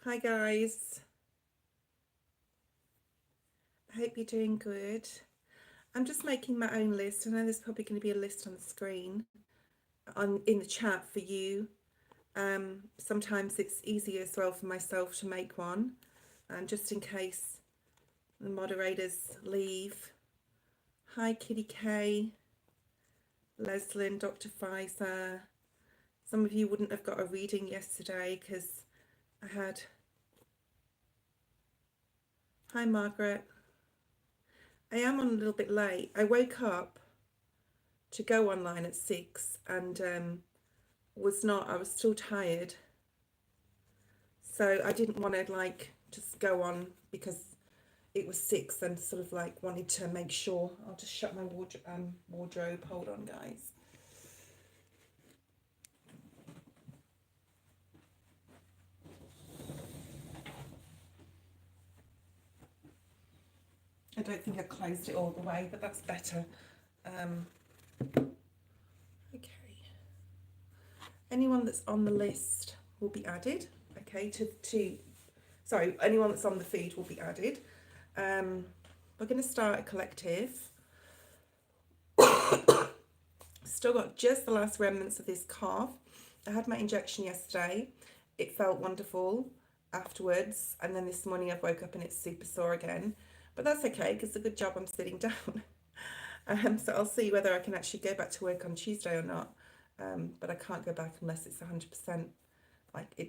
Hi guys, I hope you're doing good. I'm just making my own list. I know there's probably going to be a list on the screen in the chat for you. Sometimes it's easier as well for myself to make one, just in case the moderators leave. Hi Kitty K, Leslin, Dr. Pfizer. Some of you wouldn't have got a reading yesterday because I had. Hi Margaret. I am on a little bit late. I woke up to go online at 6 and I was still tired, so I didn't want to like just go on because it was 6 and sort of like wanted to make sure. I'll just shut my wardrobe. Hold on guys. I don't think I closed it all the way, but that's better. Okay, anyone that's on the list will be added. Okay, sorry, anyone that's on the feed will be added. We're going to start a collective. Still got just the last remnants of this cough. I had my injection yesterday. It felt wonderful afterwards, and then this morning I woke up and it's super sore again. But that's okay because it's a good job I'm sitting down. So I'll see whether I can actually go back to work on Tuesday or not. But I can't go back unless it's 100%. Like I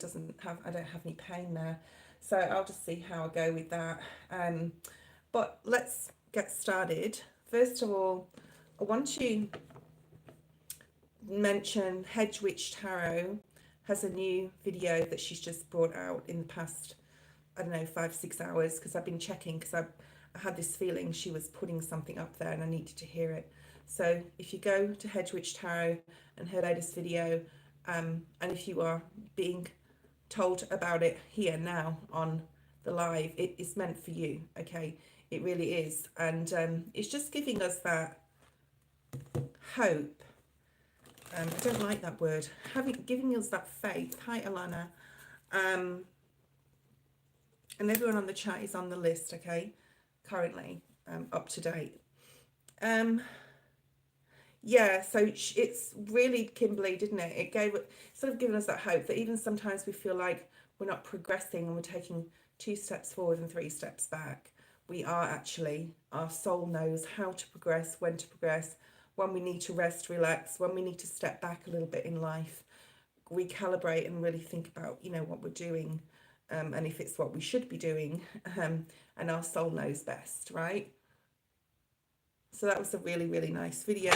don't have any pain there. So I'll just see how I go with that. But let's get started. First of all, I want to mention Hedge Witch Tarot has a new video that she's just brought out in the past, I don't know, 5-6 hours, because I've been checking because I had this feeling she was putting something up there and I needed to hear it. So if you go to Hedge Witch Tarot and her latest video, and if you are being told about it here now on the live, it is meant for you, okay? It really is. And it's just giving us that hope. I don't like that word. Giving us that faith. Hi, Alana. And everyone on the chat is on the list, okay? Currently, up to date. Yeah, so it's really Kimberly, didn't it? It gave sort of given us that hope that even sometimes we feel like we're not progressing and we're taking 2 steps forward and 3 steps back. We are actually, our soul knows how to progress, when to progress, when we need to rest, relax, when we need to step back a little bit in life, recalibrate and really think about, what we're doing, and if it's what we should be doing, and our soul knows best, right? So that was a really, really nice video.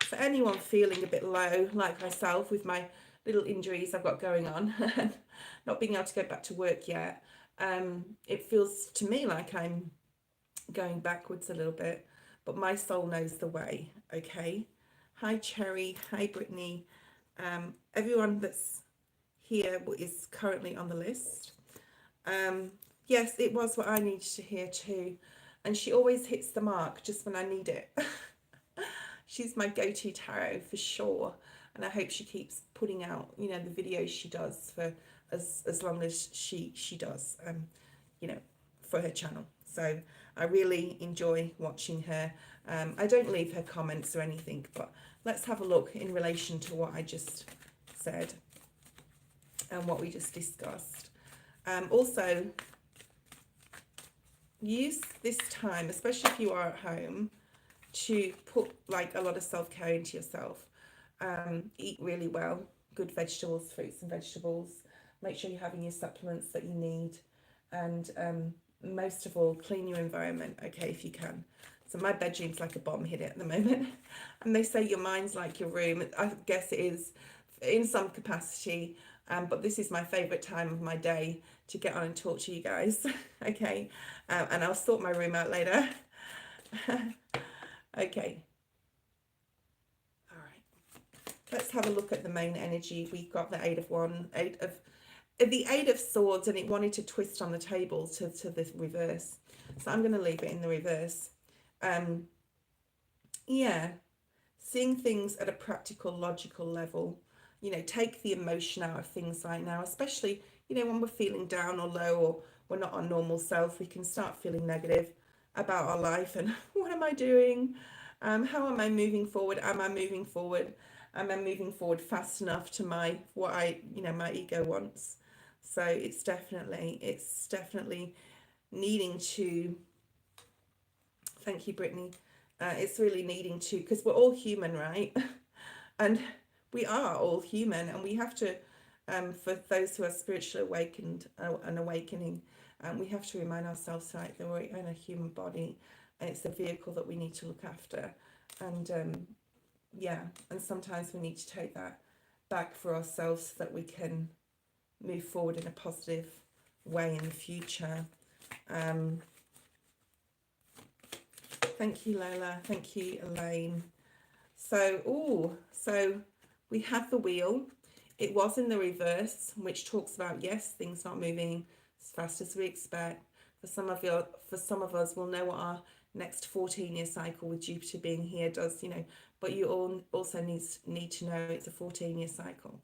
For anyone feeling a bit low, like myself, with my little injuries I've got going on, not being able to go back to work yet, it feels to me like I'm going backwards a little bit, but my soul knows the way, okay? Hi, Cherry. Hi, Brittany. Everyone that's here is currently on the list. Yes, it was what I needed to hear too. And she always hits the mark just when I need it. She's my go-to tarot for sure. And I hope she keeps putting out, the videos she does for as long as she does, for her channel. So I really enjoy watching her. I don't leave her comments or anything, but let's have a look in relation to what I just said and what we just discussed. Also, use this time, especially if you are at home, to put like a lot of self-care into yourself. Eat really well, good vegetables, fruits and vegetables. Make sure you're having your supplements that you need, and most of all, clean your environment, okay, if you can. So my bedroom's like a bomb hit it at the moment. And they say your mind's like your room. I guess it is in some capacity, but this is my favourite time of my day to get on and talk to you guys. Okay, and I'll sort my room out later. Okay, all right, let's have a look at the main energy. We've got the the Eight of Swords, and it wanted to twist on the table to the reverse, so I'm going to leave it in the reverse. Yeah, seeing things at a practical, logical level. Take the emotion out of things right now, especially you know, when we're feeling down or low, or we're not our normal self, we can start feeling negative about our life and what am I doing? How am I moving forward? Am I moving forward? Am I moving forward fast enough to my what I, you know, my ego wants? So it's definitely needing to, thank you, Brittany. It's really needing to, because we're all human, right? And we are all human, and we have to, for those who are spiritually awakened and awakening, we have to remind ourselves, right, that we're in a human body, and it's a vehicle that we need to look after. And yeah, and sometimes we need to take that back for ourselves so that we can move forward in a positive way in the future. Thank you, Lola. Thank you, Elaine. So we had the wheel. It was in the reverse, which talks about, yes, things not moving as fast as we expect. For some of us, we'll know what our next 14-year cycle with Jupiter being here does, you know, but you all also need to know it's a 14-year cycle.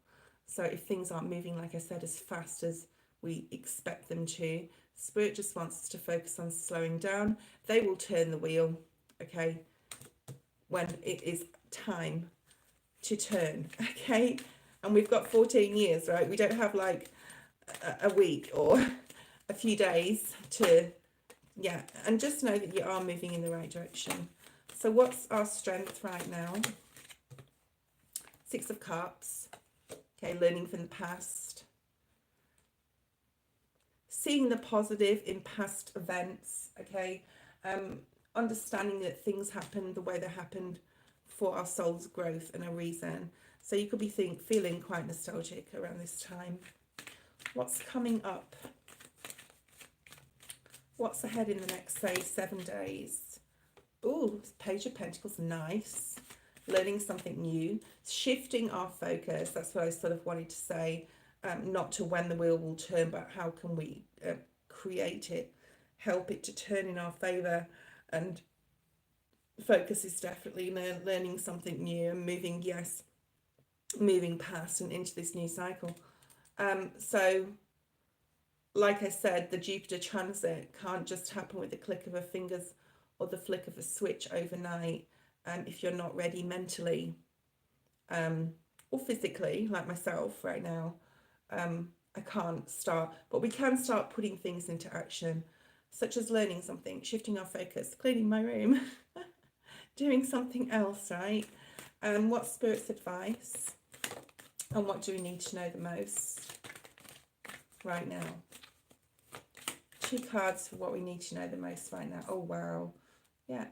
So if things aren't moving, like I said, as fast as we expect them to, Spirit just wants us to focus on slowing down. They will turn the wheel, okay, when it is time to turn, okay? And we've got 14 years, right? We don't have like a week or a few days to, yeah, and just know that you are moving in the right direction. So what's our strength right now? Six of Cups, okay, learning from the past. Seeing the positive in past events, okay? Understanding that things happened the way they happened for our soul's growth and a reason. So you could be feeling quite nostalgic around this time. What's coming up? What's ahead in the next, say, 7 days? Ooh, Page of Pentacles, nice. Learning something new. Shifting our focus. That's what I sort of wanted to say. Not to when the wheel will turn, but how can we create it, help it to turn in our favour. And focus is definitely learning something new and moving, yes, moving past and into this new cycle. So like I said, the Jupiter transit can't just happen with the click of a fingers or the flick of a switch overnight, if you're not ready mentally or physically, like myself right now. I can't start, but we can start putting things into action, such as learning something, shifting our focus, cleaning my room, doing something else, right? What's Spirit's advice? And what do we need to know the most right now? 2 cards for what we need to know the most right now. Oh, wow. Yeah.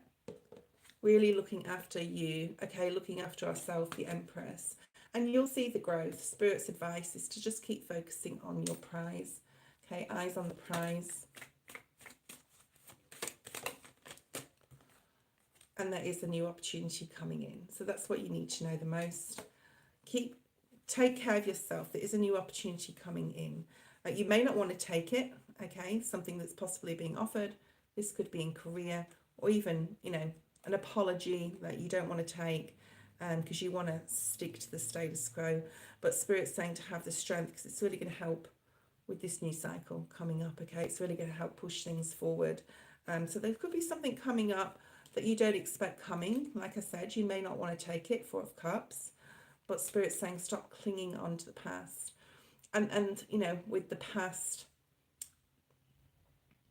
Really looking after you, okay? Looking after ourselves, the Empress. And you'll see the growth. Spirit's advice is to just keep focusing on your prize. Okay, eyes on the prize. And there is a new opportunity coming in. So that's what you need to know the most. Take care of yourself. There is a new opportunity coming in. You may not want to take it, okay? Something that's possibly being offered. This could be in career, or even, you know, an apology that you don't want to take because you want to stick to the status quo. But Spirit's saying to have the strength, because it's really going to help with this new cycle coming up, okay? It's really going to help push things forward. So there could be something coming up that you don't expect coming. Like I said, you may not want to take it, 4 of Cups, but Spirit's saying stop clinging on to the past. And you know, with the past,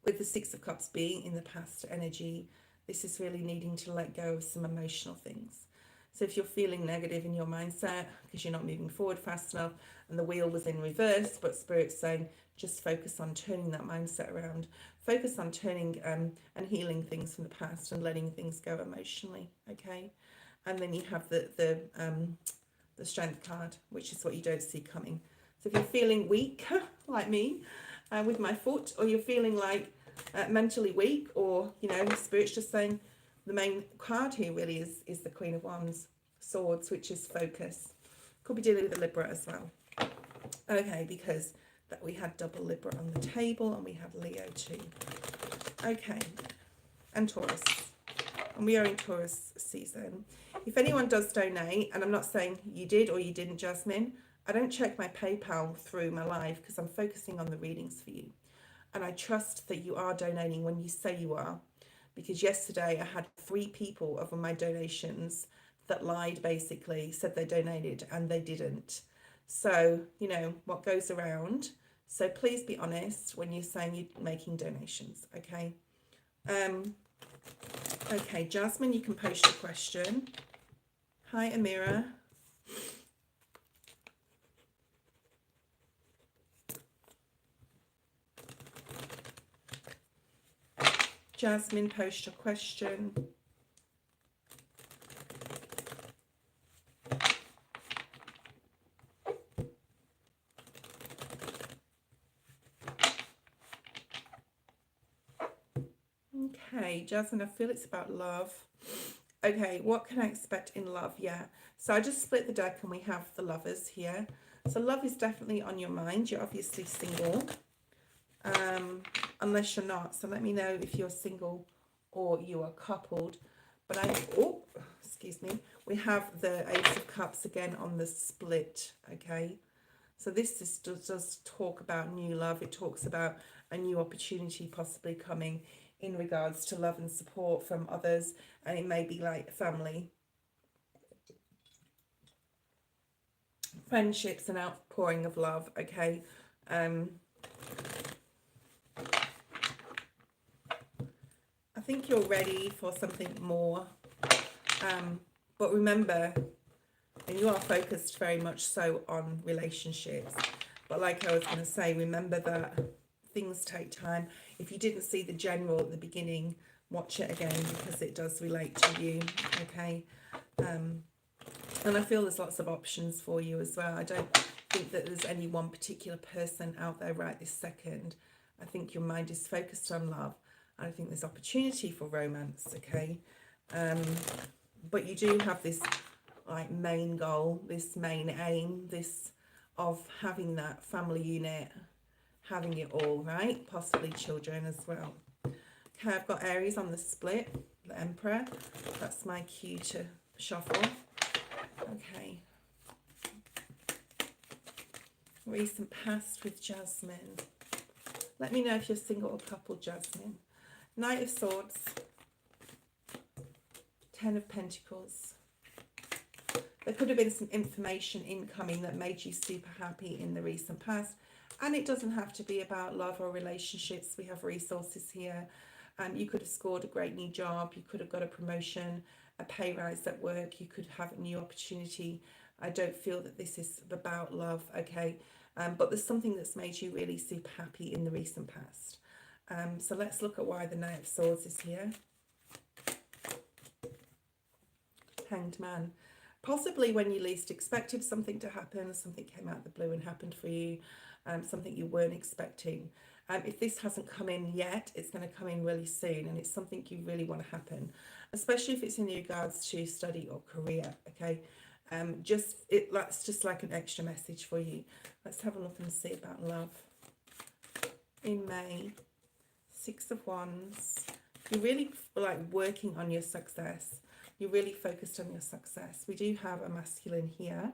with the 6 of Cups being in the past energy, this is really needing to let go of some emotional things. So if you're feeling negative in your mindset because you're not moving forward fast enough and the wheel was in reverse, but Spirit's saying just focus on turning that mindset around. Focus on turning and healing things from the past and letting things go emotionally, okay? And then you have the Strength card, which is what you don't see coming. So if you're feeling weak, like me, with my foot, or you're feeling like mentally weak, or, you know, Spirit's just saying the main card here really is the Queen of Wands, Swords, which is focus. Could be dealing with a Libra as well. Okay, because that we had double Libra on the table, and we have Leo too. Okay, and Taurus. And we are in Taurus season. If anyone does donate, and I'm not saying you did or you didn't, Jasmine, I don't check my PayPal through my live because I'm focusing on the readings for you. And I trust that you are donating when you say you are. Because yesterday I had 3 people of my donations that lied, basically, said they donated and they didn't. So, you know, what goes around. So please be honest when you're saying you're making donations, okay? Okay, Jasmine, you can post your question. Hi, Amira. Jasmine, post your question. Okay, Jasmine, I feel it's about love. Okay, what can I expect in love? Yeah, so I just split the deck and we have the lovers here. So love is definitely on your mind. You're obviously single, unless you're not. So let me know if you're single or you are coupled. But oh, excuse me. We have the Ace of Cups again on the split, okay? So this does talk about new love. It talks about a new opportunity possibly coming in regards to love and support from others, and it may be like family, friendships, and outpouring of love, okay? I think you're ready for something more, but remember, and you are focused very much so on relationships, but like I was going to say, remember that things take time. If you didn't see the general at the beginning, watch it again because it does relate to you, okay? And I feel there's lots of options for you as well. I don't think that there's any one particular person out there right this second. I think your mind is focused on love. I think there's opportunity for romance, okay? But you do have this like main goal, this main aim, this of having that family unit, having it all, right? Possibly children as well. Okay, I've got Aries on the split, the Emperor. That's my cue to shuffle. Okay. Recent past with Jasmine. Let me know if you're single or coupled, Jasmine. Knight of Swords. 10 of Pentacles. There could have been some information incoming that made you super happy in the recent past. And it doesn't have to be about love or relationships. We have resources here. You could have scored a great new job. You could have got a promotion, a pay rise at work. You could have a new opportunity. I don't feel that this is about love, okay? But there's something that's made you really super happy in the recent past. So let's look at why the Knight of Swords is here. Hanged Man. Possibly when you least expected something to happen, something came out of the blue and happened for you, something you weren't expecting. If this hasn't come in yet, it's going to come in really soon, and it's something you really want to happen, especially if it's in regards to study or career, okay? That's just like an extra message for you. Let's have a look and see about love. In May, 6 of Wands. You're really like working on your success. You're really focused on your success. We do have a masculine here.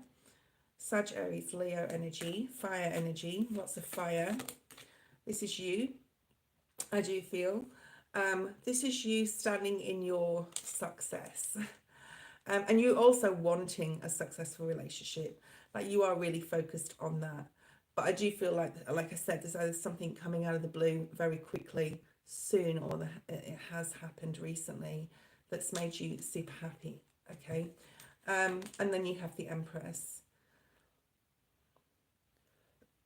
Sag, Aries, Leo energy, fire energy, lots of fire. This is you, I do feel. This is you standing in your success. And you're also wanting a successful relationship. Like you are really focused on that. But I do feel like I said, there's either something coming out of the blue very quickly, soon, or it has happened recently that's made you super happy, okay? And then you have the Empress.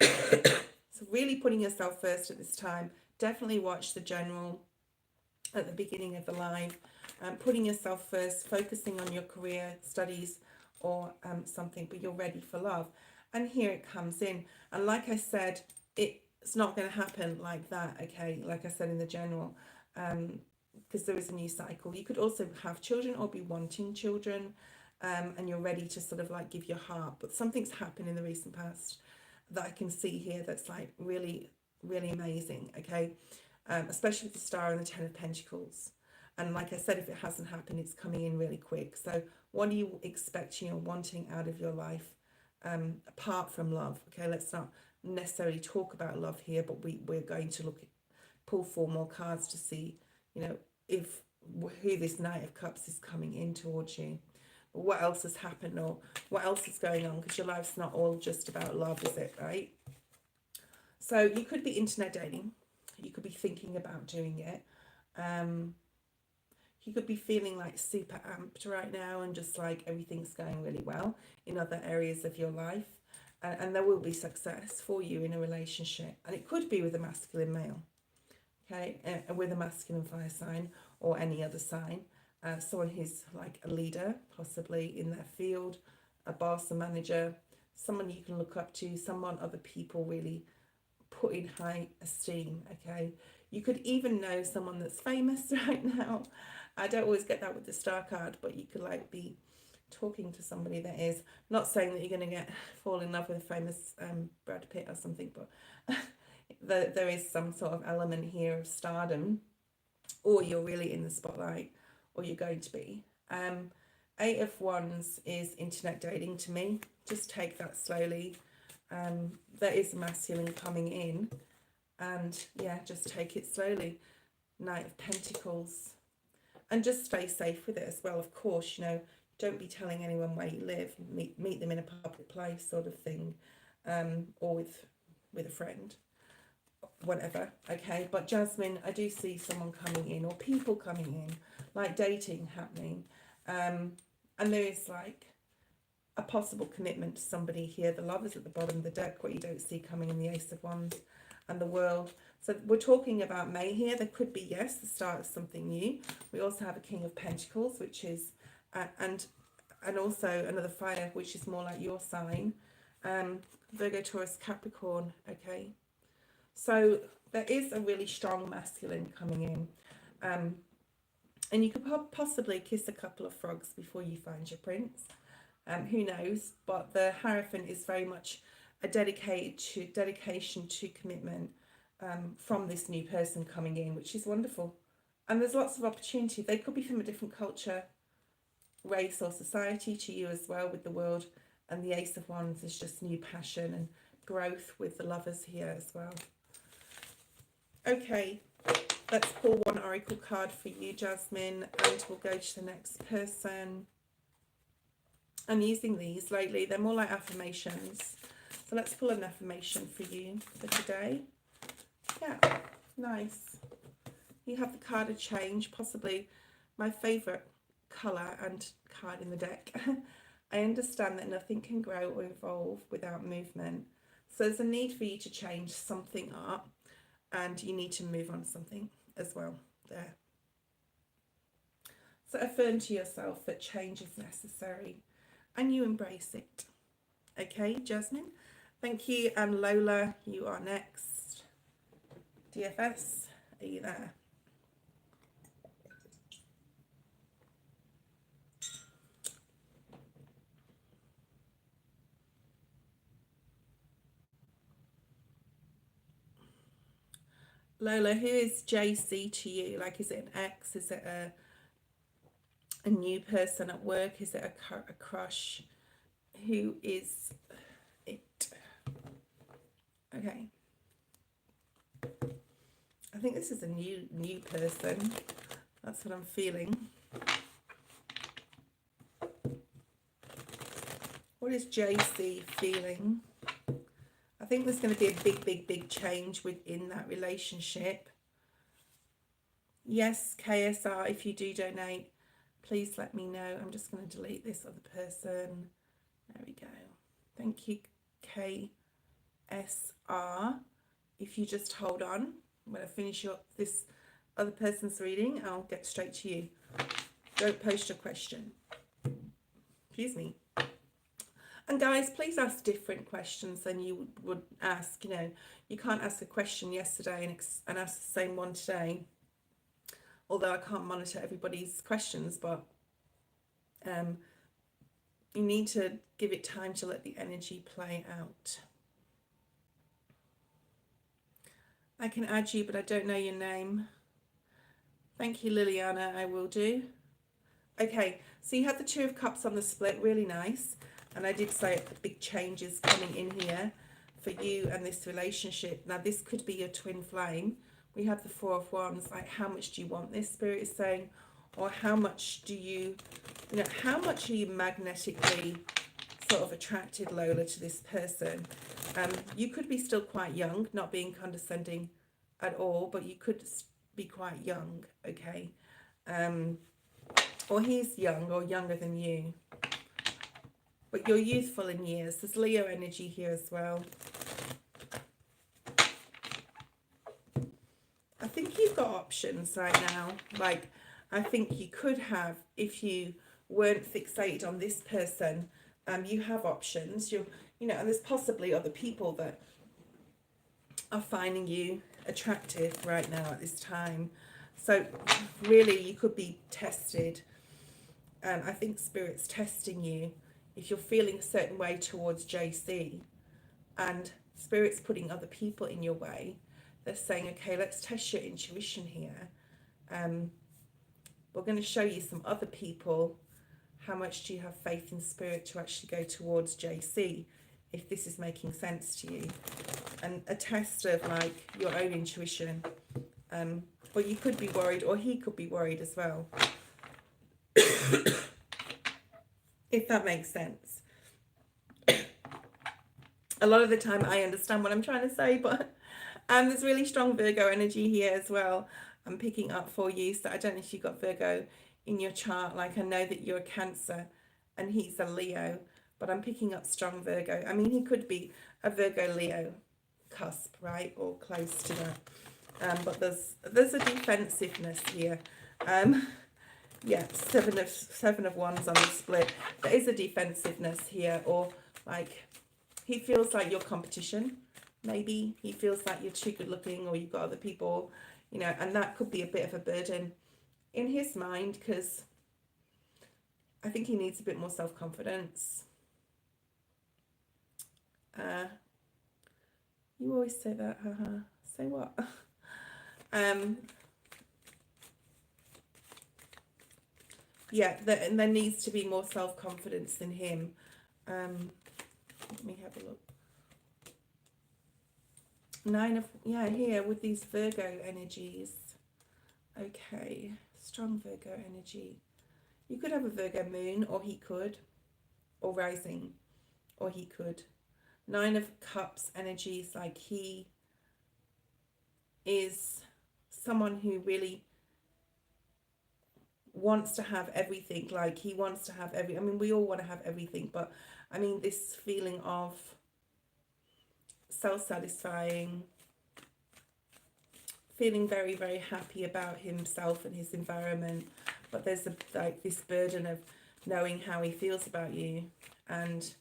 So really putting yourself first at this time. Definitely watch the general at the beginning of the live. Putting yourself first, focusing on your career, studies, or something, but you're ready for love. And here it comes in. And like I said, it's not going to happen like that, okay? Like I said in the general, because there is a new cycle. You could also have children or be wanting children, and you're ready to sort of like give your heart. But something's happened in the recent past that I can see here that's like really, really amazing, okay? Especially with the Star and the 10 of Pentacles. And like I said, if it hasn't happened, it's coming in really quick. So what are you expecting or wanting out of your life apart from love. Okay, let's not necessarily talk about love here, but we're going to pull 4 more cards to see, you know, if who this Knight of Cups is coming in towards you. But what else has happened, or what else is going on? Because your life's not all just about love, is it? Right? So you could be internet dating. You could be thinking about doing it. You could be feeling like super amped right now and just like everything's going really well in other areas of your life. And there will be success for you in a relationship. And it could be with a masculine male, okay, with a masculine fire sign or any other sign. Someone who's like a leader, possibly in their field, a boss, a manager, someone you can look up to, someone other people really put in high esteem, okay? You could even know someone that's famous right now. I don't always get that with the star card, but you could like be talking to somebody that is, not saying that you're going to fall in love with a famous Brad Pitt or something, but there is some sort of element here of stardom, or you're really in the spotlight, or you're going to be. 8 of Wands is internet dating to me. Just take that slowly. There is a masculine coming in, and yeah, just take it slowly. Knight of Pentacles, and just stay safe with it as well. Of course, you know, don't be telling anyone where you live. Meet them in a public place, sort of thing, or with a friend, whatever. Okay, but Jasmine, I do see someone coming in, or people coming in, like dating happening, and there is like a possible commitment to somebody here. The Lovers at the bottom of the deck, what you don't see coming in the Ace of Wands, and the World. So we're talking about May here. There could be, yes, the start of something new. We also have a King of Pentacles, which is, and also another fire, which is more like your sign. Virgo, Taurus, Capricorn, okay? So there is a really strong masculine coming in. And you could possibly kiss a couple of frogs before you find your prince. Who knows? But the Hierophant is very much a dedication to commitment from this new person coming in, which is wonderful. And there's lots of opportunity. They could be from a different culture, race or society to you as well with the World. And the Ace of Wands is just new passion and growth with the Lovers here as well. Okay, let's pull one oracle card for you, Jasmine, and we'll go to the next person. I'm using these lately. They're more like affirmations. So let's pull an affirmation for you for today. Yeah, nice. You have the card of change, possibly my favourite colour and card in the deck. I understand that nothing can grow or evolve without movement. So there's a need for you to change something up, and you need to move on something as well there. So affirm to yourself that change is necessary and you embrace it. Okay, Jasmine? Thank you. And Lola, you are next. DFS, are you there? Lola, who is JC to you? Like, is it an ex? Is it a new person at work? Is it a crush? Who is it? Okay. I think this is a new person. That's what I'm feeling. What is JC feeling? I think there's going to be a big change within that relationship. Yes, KSR, if you do donate, please let me know. I'm just going to delete this other person. There we go. Thank you, KSR. If you just hold on, when I finish up this other person's reading, I'll get straight to you. Don't post your question. Excuse me. And guys, please ask different questions than you would ask. You know, you can't ask a question yesterday and ask the same one today. Although I can't monitor everybody's questions, but you need to give it time to let the energy play out. I can add you, but I don't know your name. Thank you, Liliana. I will do. Okay, so you had the Two of Cups on the split. Really nice. And I did say big changes coming in here for you and this relationship. Now, this could be your twin flame. We have the Four of Wands. Like, how much do you want this, Spirit is saying? Or how much do you, how much are you magnetically sort of attracted, Lola, to this person? You could be still quite young, not being condescending at all, but you could be quite young, okay? Or he's young or younger than you. But you're youthful in years. There's Leo energy here as well. I think you've got options right now. Like, I think you could have, if you weren't fixated on this person, you have options. And there's possibly other people that are finding you attractive right now at this time. So really, you could be tested. I think Spirit's testing you if you're feeling a certain way towards JC, and Spirit's putting other people in your way. They're saying, okay, let's test your intuition here. We're going to show you some other people. How much do you have faith in Spirit to actually go towards JC, if this is making sense to you? And a test of like your own intuition. But you could be worried, or he could be worried as well. If that makes sense. A lot of the time I understand what I'm trying to say, but there's really strong Virgo energy here as well. I'm picking up for you. So I don't know if you've got Virgo in your chart. Like, I know that you're a Cancer and he's a Leo, but I'm picking up strong Virgo. I mean, he could be a Virgo Leo cusp, right? Or close to that. But there's a defensiveness here. Yeah, seven of wands on the split. There is a defensiveness here, or like he feels like your competition. Maybe he feels like you're too good looking, or you've got other people, and that could be a bit of a burden in his mind, because I think he needs a bit more self-confidence. You always say that, haha. Say what? Yeah, and there needs to be more self-confidence in him. Let me have a look. Here with these Virgo energies. Okay, strong Virgo energy. You could have a Virgo moon, or he could, or rising, or he could. 9 of Cups energies, like he is someone who really wants to have everything. Like, he wants to have I mean, we all want to have everything, but I mean, this feeling of self-satisfying, feeling very, very happy about himself and his environment, but there's this burden of knowing how he feels about you, and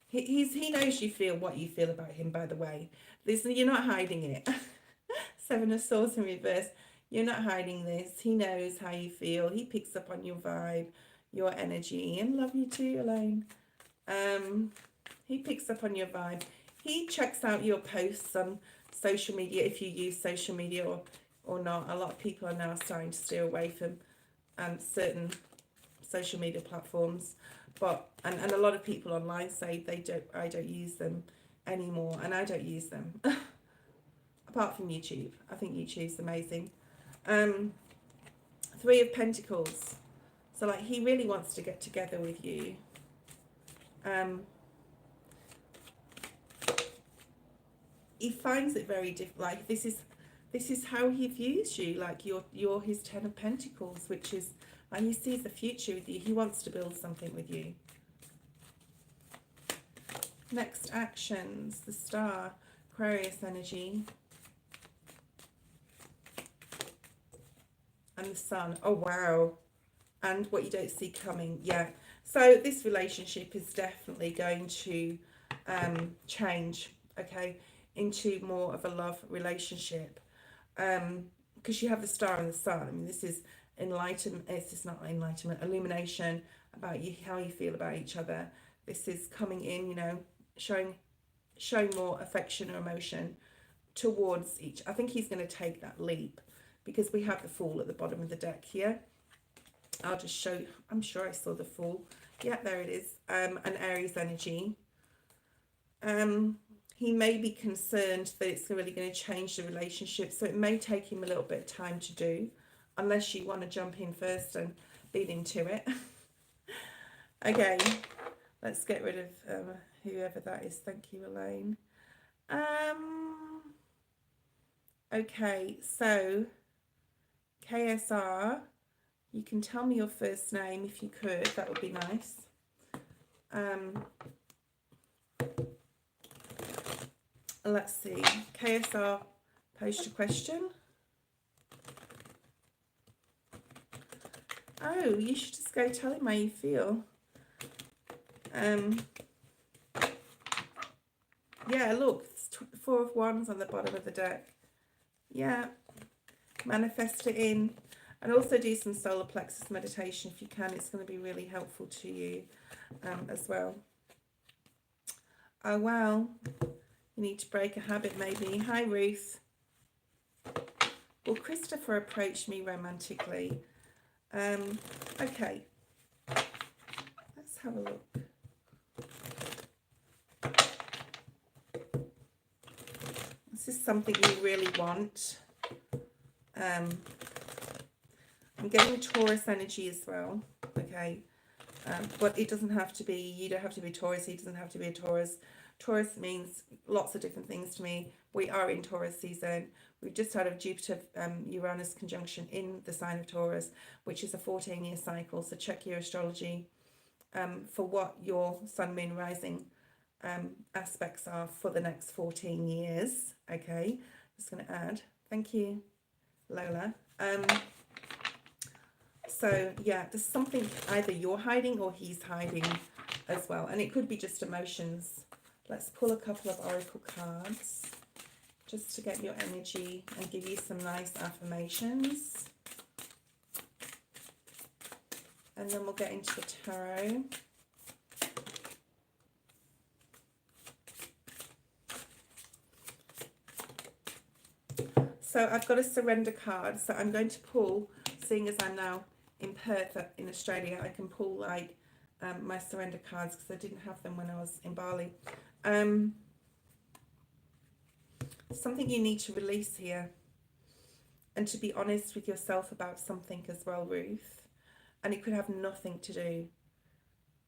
he knows what you feel about him, by the way. You're not hiding it. 7 of Swords in reverse. You're not hiding this. He knows how you feel. He picks up on your vibe, your energy, and love you too, Elaine. He picks up on your vibe. He checks out your posts on social media, if you use social media or not. A lot of people are now starting to steer away from certain social media platforms, but and a lot of people online say I don't use them anymore, and I don't use them. Apart from YouTube. I think YouTube's amazing. 3 of Pentacles. So like, he really wants to get together with you. He finds it very difficult. Like, this is how he views you. Like, you're his 10 of Pentacles, which is like, he sees the future with you. He wants to build something with you. Next actions, the Star, Aquarius energy. And the Sun. Oh, wow. And what you don't see coming. Yeah. So this relationship is definitely going to change, okay, into more of a love relationship. Because you have the Star and the Sun. I mean, this is enlightenment. It's not enlightenment, illumination about you, how you feel about each other. This is coming in, showing more affection or emotion towards each. I think he's going to take that leap, because we have the Fool at the bottom of the deck here. I'll just show you. I'm sure I saw the Fool Yeah, there it is. An Aries energy. He may be concerned that it's really going to change the relationship, so it may take him a little bit of time to do, unless you want to jump in first and lead into it. Okay, let's get rid of whoever that is. Thank you, Elaine. Okay, so KSR, you can tell me your first name if you could. That would be nice. Let's see. KSR, post a question. Oh, you should just go tell him how you feel. Yeah, look, it's 4 of Wands on the bottom of the deck. Yeah, manifest it in. And also do some solar plexus meditation if you can. It's going to be really helpful to you as well. Oh, wow. You need to break a habit, maybe. Hi, Ruth. Well, Christopher approached me romantically. Okay. Let's have a look. This is something you really want. I'm getting Taurus energy as well. Okay. But it doesn't have to be, you don't have to be Taurus, he doesn't have to be a Taurus. Taurus means lots of different things to me. We are in Taurus season. We've just had a Jupiter Uranus conjunction in the sign of Taurus, which is a 14-year cycle. So check your astrology for what your sun, moon, rising aspects are for the next 14 years. Okay, just going to add. Thank you, Lola. So yeah, there's something either you're hiding or he's hiding as well. And it could be just emotions. Let's pull a couple of oracle cards just to get your energy and give you some nice affirmations. And then we'll get into the tarot. So I've got a surrender card. So I'm going to pull, seeing as I'm now in Perth in Australia, I can pull like my surrender cards because I didn't have them when I was in Bali. Something you need to release here, and to be honest with yourself about something as well, Ruth. And it could have nothing to do,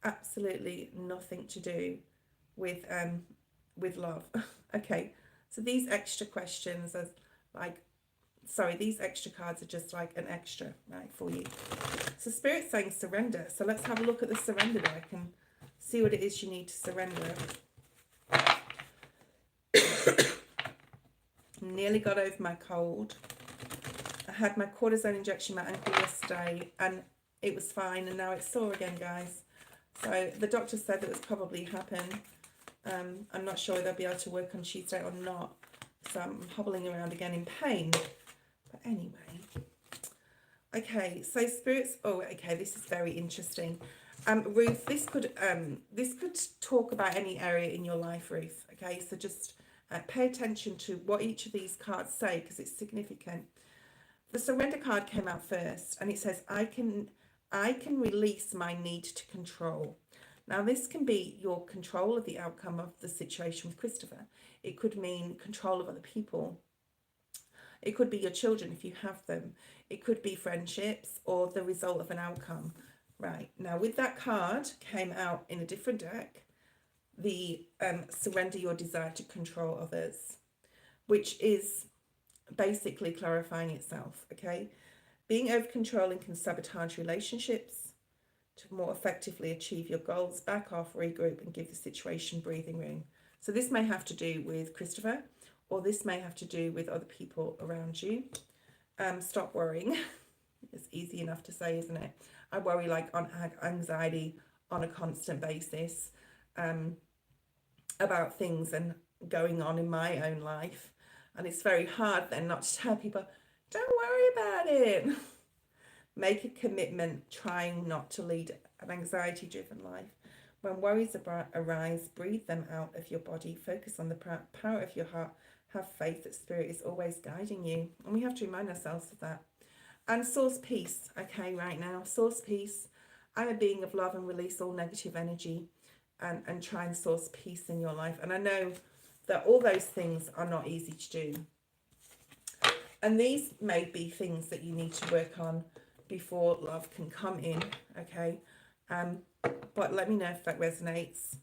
absolutely nothing to do with love. Okay, so these extra questions are like, sorry, these extra cards are just like an extra, right, for you. So Spirit's saying surrender. So let's have a look at the surrender deck and see what it is you need to surrender. Nearly got over my cold. I had my cortisone injection in my ankle yesterday and it was fine, and now it's sore again, guys. So the doctor said that was probably happened. I'm not sure whether I'll be able to work on Tuesday or not. So I'm hobbling around again in pain. But anyway. Okay, so spirits, oh, okay, this is very interesting. Ruth, this could talk about any area in your life, Ruth. Okay, so just pay attention to what each of these cards say because it's significant. The surrender card came out first, and it says, I can release my need to control. Now, this can be your control of the outcome of the situation with Christopher. It could mean control of other people. It could be your children if you have them. It could be friendships or the result of an outcome. Right, now with that card came out in a different deck, the surrender your desire to control others, which is basically clarifying itself, okay? Being over controlling can sabotage relationships. To more effectively achieve your goals, back off, regroup, and give the situation breathing room. So this may have to do with Christopher, or this may have to do with other people around you. Stop worrying. It's easy enough to say, isn't it? I worry like on anxiety on a constant basis about things and going on in my own life. And it's very hard then not to tell people, don't worry about it. Make a commitment, trying not to lead an anxiety-driven life. When worries arise, breathe them out of your body. Focus on the power of your heart. Have faith that Spirit is always guiding you. And we have to remind ourselves of that. And source peace, okay, right now. Source peace. I'm a being of love and release all negative energy, and try and source peace in your life. And I know that all those things are not easy to do. And these may be things that you need to work on before love can come in, okay? But let me know if that resonates,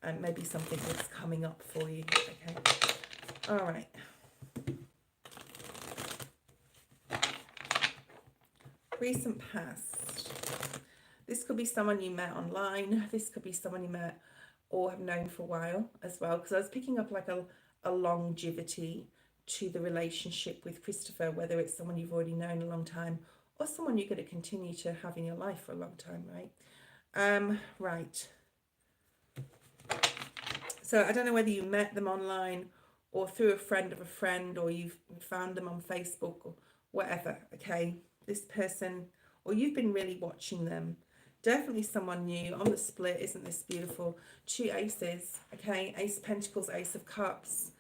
and maybe something that's coming up for you, okay? All right. Recent past. This could be someone you met online. This could be someone you met or have known for a while as well, because I was picking up like a longevity to the relationship with Christopher, whether it's someone you've already known a long time or someone you're going to continue to have in your life for a long time, right? Right. So I don't know whether you met them online or through a friend of a friend, or you've found them on Facebook or whatever, okay? This person, or you've been really watching them. Definitely someone new. On the split, isn't this beautiful? 2 aces, okay? Ace of Pentacles, Ace of Cups.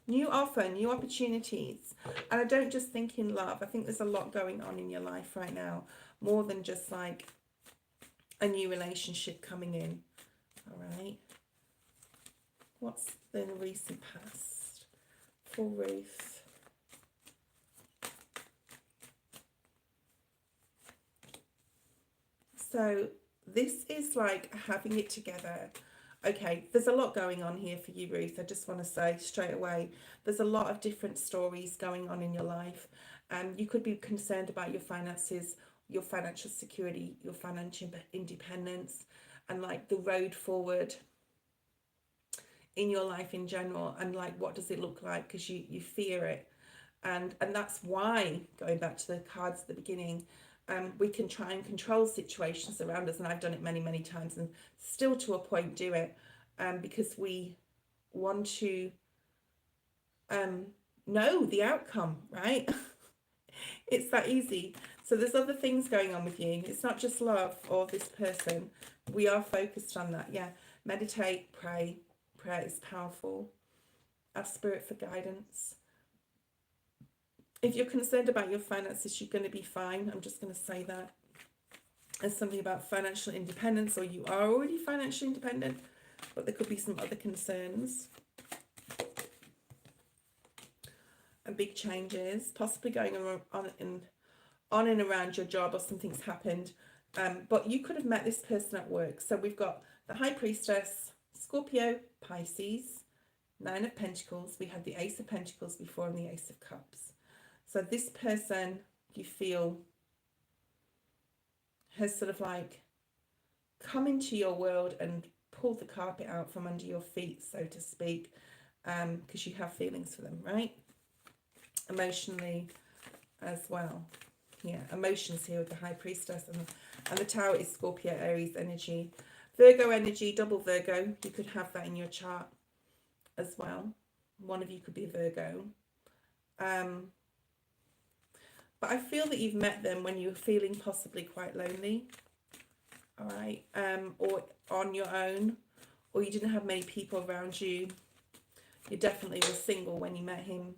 New offer, new opportunities. And I don't just think in love. I think there's a lot going on in your life right now. More than just like a new relationship coming in. All right. What's the recent past for Ruth? So this is like having it together. Okay, there's a lot going on here for you, Ruth. I just want to say straight away, there's a lot of different stories going on in your life. You could be concerned about your finances, your financial security, your financial independence, and like the road forward in your life in general, and like what does it look like, because you fear it. And that's why, going back to the cards at the beginning, we can try and control situations around us, and I've done it many times and still to a point do it, because we want to know the outcome, right? It's that easy. So there's other things going on with you. It's not just love or this person. We are focused on that. Yeah, meditate, pray. Prayer is powerful. Ask Spirit for guidance. If you're concerned about your finances, you're going to be fine. I'm just going to say that. There's something about financial independence, or you are already financially independent, but there could be some other concerns and big changes, possibly going on and around your job, or something's happened. But you could have met this person at work. So we've got the High Priestess, Scorpio, Pisces, 9 of Pentacles. We had the Ace of Pentacles before and the Ace of Cups. So this person, you feel, has sort of like come into your world and pulled the carpet out from under your feet, so to speak, because you have feelings for them, right? Emotionally as well. Yeah, emotions here with the High Priestess, and the Tower is Scorpio, Aries energy. Virgo energy, double Virgo. You could have that in your chart as well. One of you could be a Virgo. But I feel that you've met them when you were feeling possibly quite lonely. All right. Or on your own, or you didn't have many people around you. You definitely were single when you met him.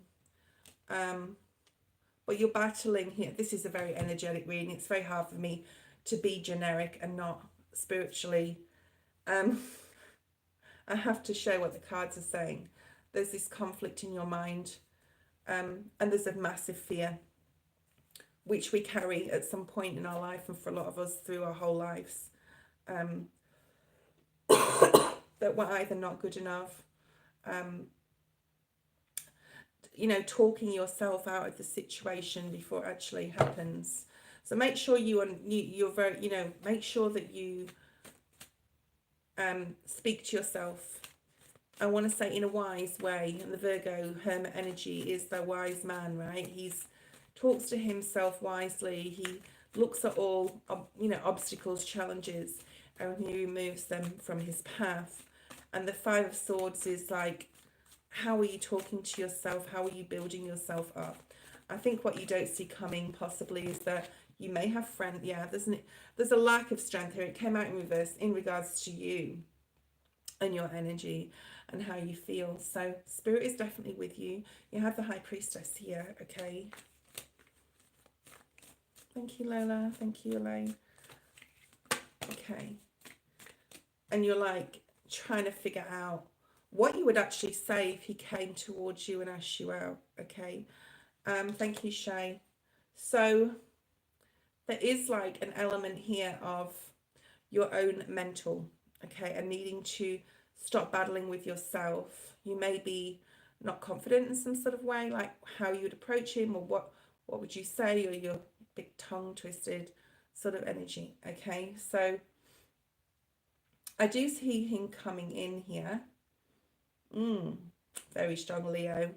But you're battling here. This is a very energetic reading. It's very hard for me to be generic and not spiritually. I have to show what the cards are saying. There's this conflict in your mind, and there's a massive fear, which we carry at some point in our life, and for a lot of us through our whole lives, that we're either not good enough, you know, talking yourself out of the situation before it actually happens. So make sure you're very, you know, make sure that you speak to yourself. I want to say in a wise way. And the Virgo Hermit energy is the wise man, right? He's talks to himself wisely. He looks at all, you know, obstacles, challenges, and he removes them from his path. And the 5 of Swords is like, how are you talking to yourself? How are you building yourself up? I think what you don't see coming possibly is that you may have friends. Yeah, there's a lack of strength here. It came out in reverse in regards to you and your energy and how you feel. So Spirit is definitely with you. You have the High Priestess here, okay? Thank you, Lola. Thank you, Elaine. Okay. And you're like trying to figure out what you would actually say if he came towards you and asked you out. Okay. Thank you, Shay. So there is like an element here of your own mental, okay, and needing to stop battling with yourself. You may be not confident in some sort of way, like how you would approach him, or what would you say, or your big tongue twisted sort of energy. Okay, so I do see him coming in here. Very strong Leo.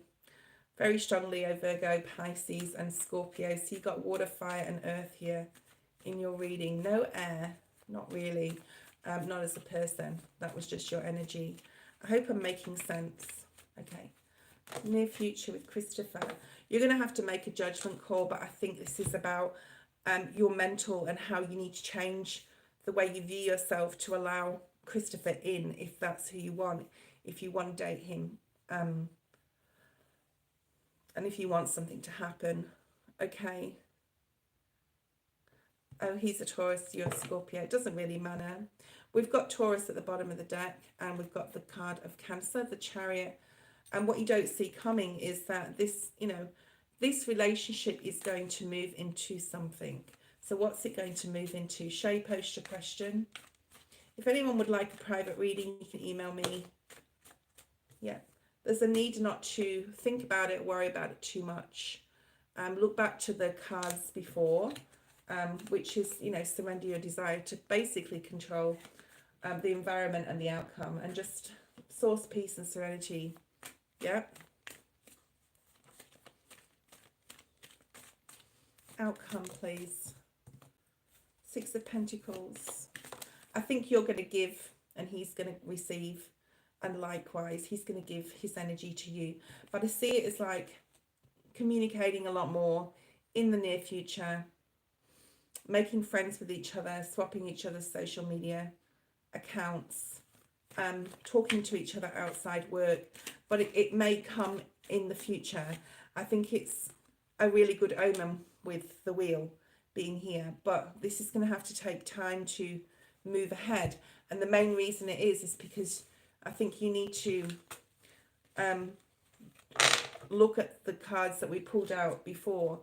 Very strong Leo, Virgo, Pisces, and Scorpio. So you got water, fire, and earth here in your reading. No air, not really. Not as a person. That was just your energy. I hope I'm making sense. Okay. Near future with Christopher. You're going to have to make a judgment call, but I think this is about your mental and how you need to change the way you view yourself to allow Christopher in, if that's who you want, if you want to date him. And if you want something to happen, okay. Oh, he's a Taurus, you're a Scorpio. It doesn't really matter. We've got Taurus at the bottom of the deck, and we've got the card of Cancer, the Chariot. And what you don't see coming is that this, this relationship is going to move into something. So what's it going to move into? Shay, post your question. If anyone would like a private reading, you can email me. Yeah. There's a need not to think about it, worry about it too much. Look back to the cards before, which is, surrender your desire to basically control the environment and the outcome, and just source peace and serenity. Yeah. Outcome, please. Six of Pentacles. I think you're going to give and he's going to receive. And likewise, he's going to give his energy to you. But I see it as like communicating a lot more in the near future, making friends with each other, swapping each other's social media accounts, talking to each other outside work. But it may come in the future. I think it's a really good omen with the wheel being here. But this is going to have to take time to move ahead. And the main reason it is because I think you need to look at the cards that we pulled out before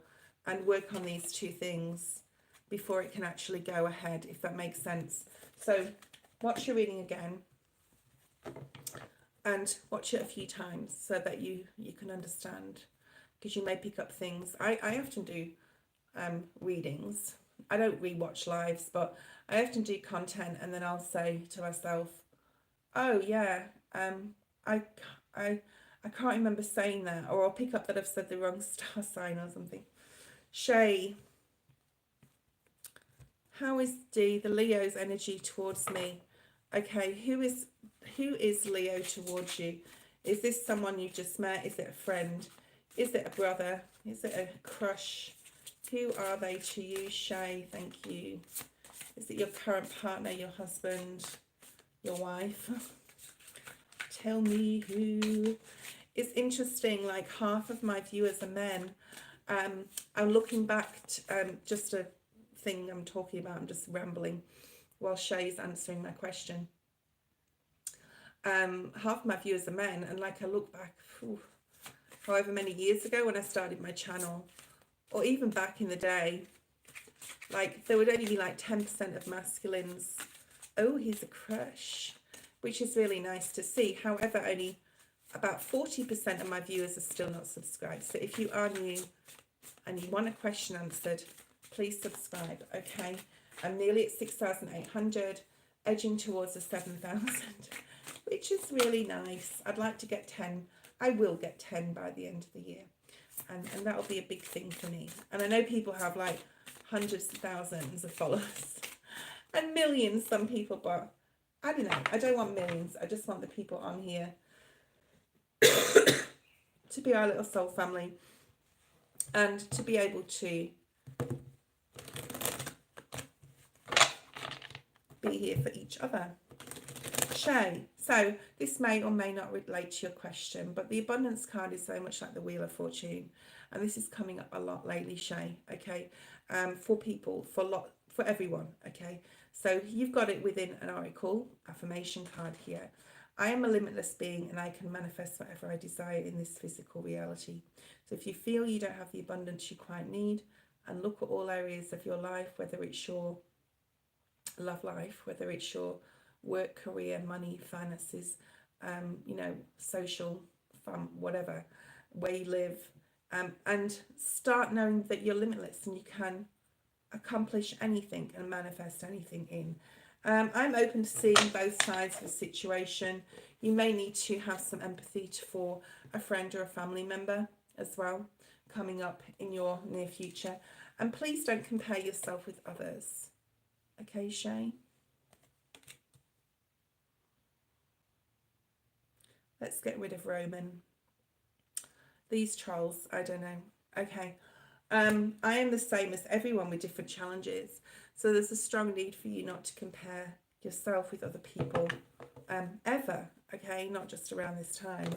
and work on these two things before it can actually go ahead, if that makes sense. So watch your reading again and watch it a few times so that you can understand, because you may pick up things. I often do readings. I don't rewatch lives, but I often do content, and then I'll say to myself, oh yeah, I can't remember saying that, or I'll pick up that I've said the wrong star sign or something. Shay, how is the Leo's energy towards me? Okay, who is Leo towards you? Is this someone you've just met? Is it a friend? Is it a brother? Is it a crush? Who are they to you, Shay? Thank you. Is it your current partner, your husband, your wife? Tell me who. It's interesting, like half of my viewers are men. I'm looking back to just a thing I'm talking about. I'm just rambling while Shay's answering my question. Half my viewers are men, and like I look back, however many years ago when I started my channel, or even back in the day, like there would only be like 10% of masculines. Oh, he's a crush, which is really nice to see. However, only about 40% of my viewers are still not subscribed. So if you are new and you want a question answered, please subscribe, okay? I'm nearly at 6,800, edging towards the 7,000, which is really nice. I'd like to get 10. I will get 10 by the end of the year. And that'll be a big thing for me. And I know people have like hundreds of thousands of followers and millions, some people, but I don't know. I don't want millions. I just want the people on here to be our little soul family and to be able to be here for each other. Shay, so this may or may not relate to your question, but the abundance card is very much like the Wheel of Fortune, and this is coming up a lot lately, Shay, okay? for people, for everyone. Okay, so you've got it within an oracle affirmation card here. I am a limitless being and I can manifest whatever I desire in this physical reality. So if you feel you don't have the abundance you quite need, and look at all areas of your life, whether it's your love life, whether it's your work, career, money, finances, social, fun, whatever, where you live, and start knowing that you're limitless and you can accomplish anything and manifest anything in. I'm open to seeing both sides of the situation. You may need to have some empathy for a friend or a family member as well coming up in your near future. And please don't compare yourself with others. Okay, Shay? Let's get rid of Roman. These trolls, I don't know. Okay. I am the same as everyone with different challenges. So there's a strong need for you not to compare yourself with other people ever. Okay, not just around this time.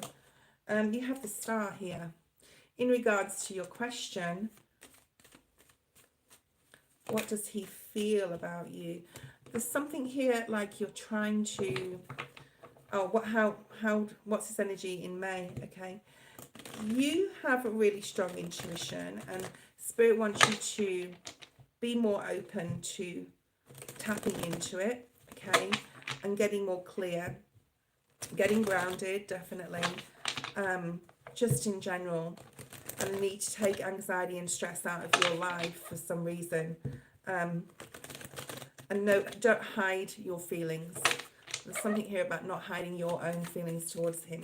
You have the Star here. In regards to your question, what does he feel about you? There's something here like you're trying to, what's his energy in May? Okay, you have a really strong intuition and Spirit wants you to be more open to tapping into it, okay, and getting more clear, getting grounded, definitely, just in general, and the need to take anxiety and stress out of your life for some reason. And no, don't hide your feelings. There's something here about not hiding your own feelings towards him.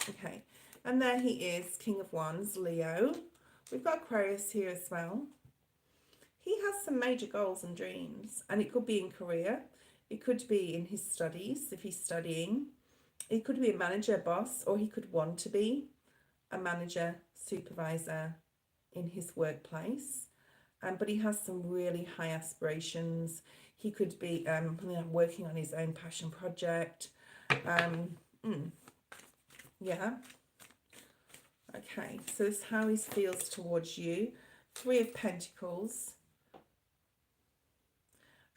Okay, and there he is, King of Wands, Leo. We've got Aquarius here as well. He has some major goals and dreams, and it could be in career, it could be in his studies, if he's studying, it could be a manager, boss, or he could want to be a manager, supervisor in his workplace. But he has some really high aspirations. He could be working on his own passion project. Yeah. Okay, so this is how he feels towards you. 3 of Pentacles.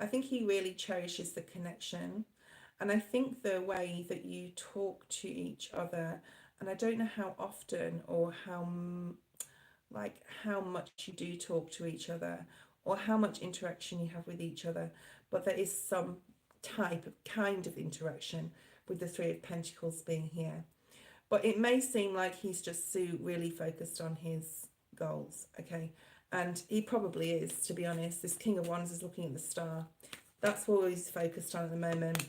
I think he really cherishes the connection. And I think the way that you talk to each other, and I don't know how often or how much you do talk to each other or how much interaction you have with each other, but there is some kind of interaction with the 3 of Pentacles being here. But it may seem like he's just so really focused on his goals, okay? And he probably is, to be honest. This King of Wands is looking at the Star. That's what he's focused on at the moment.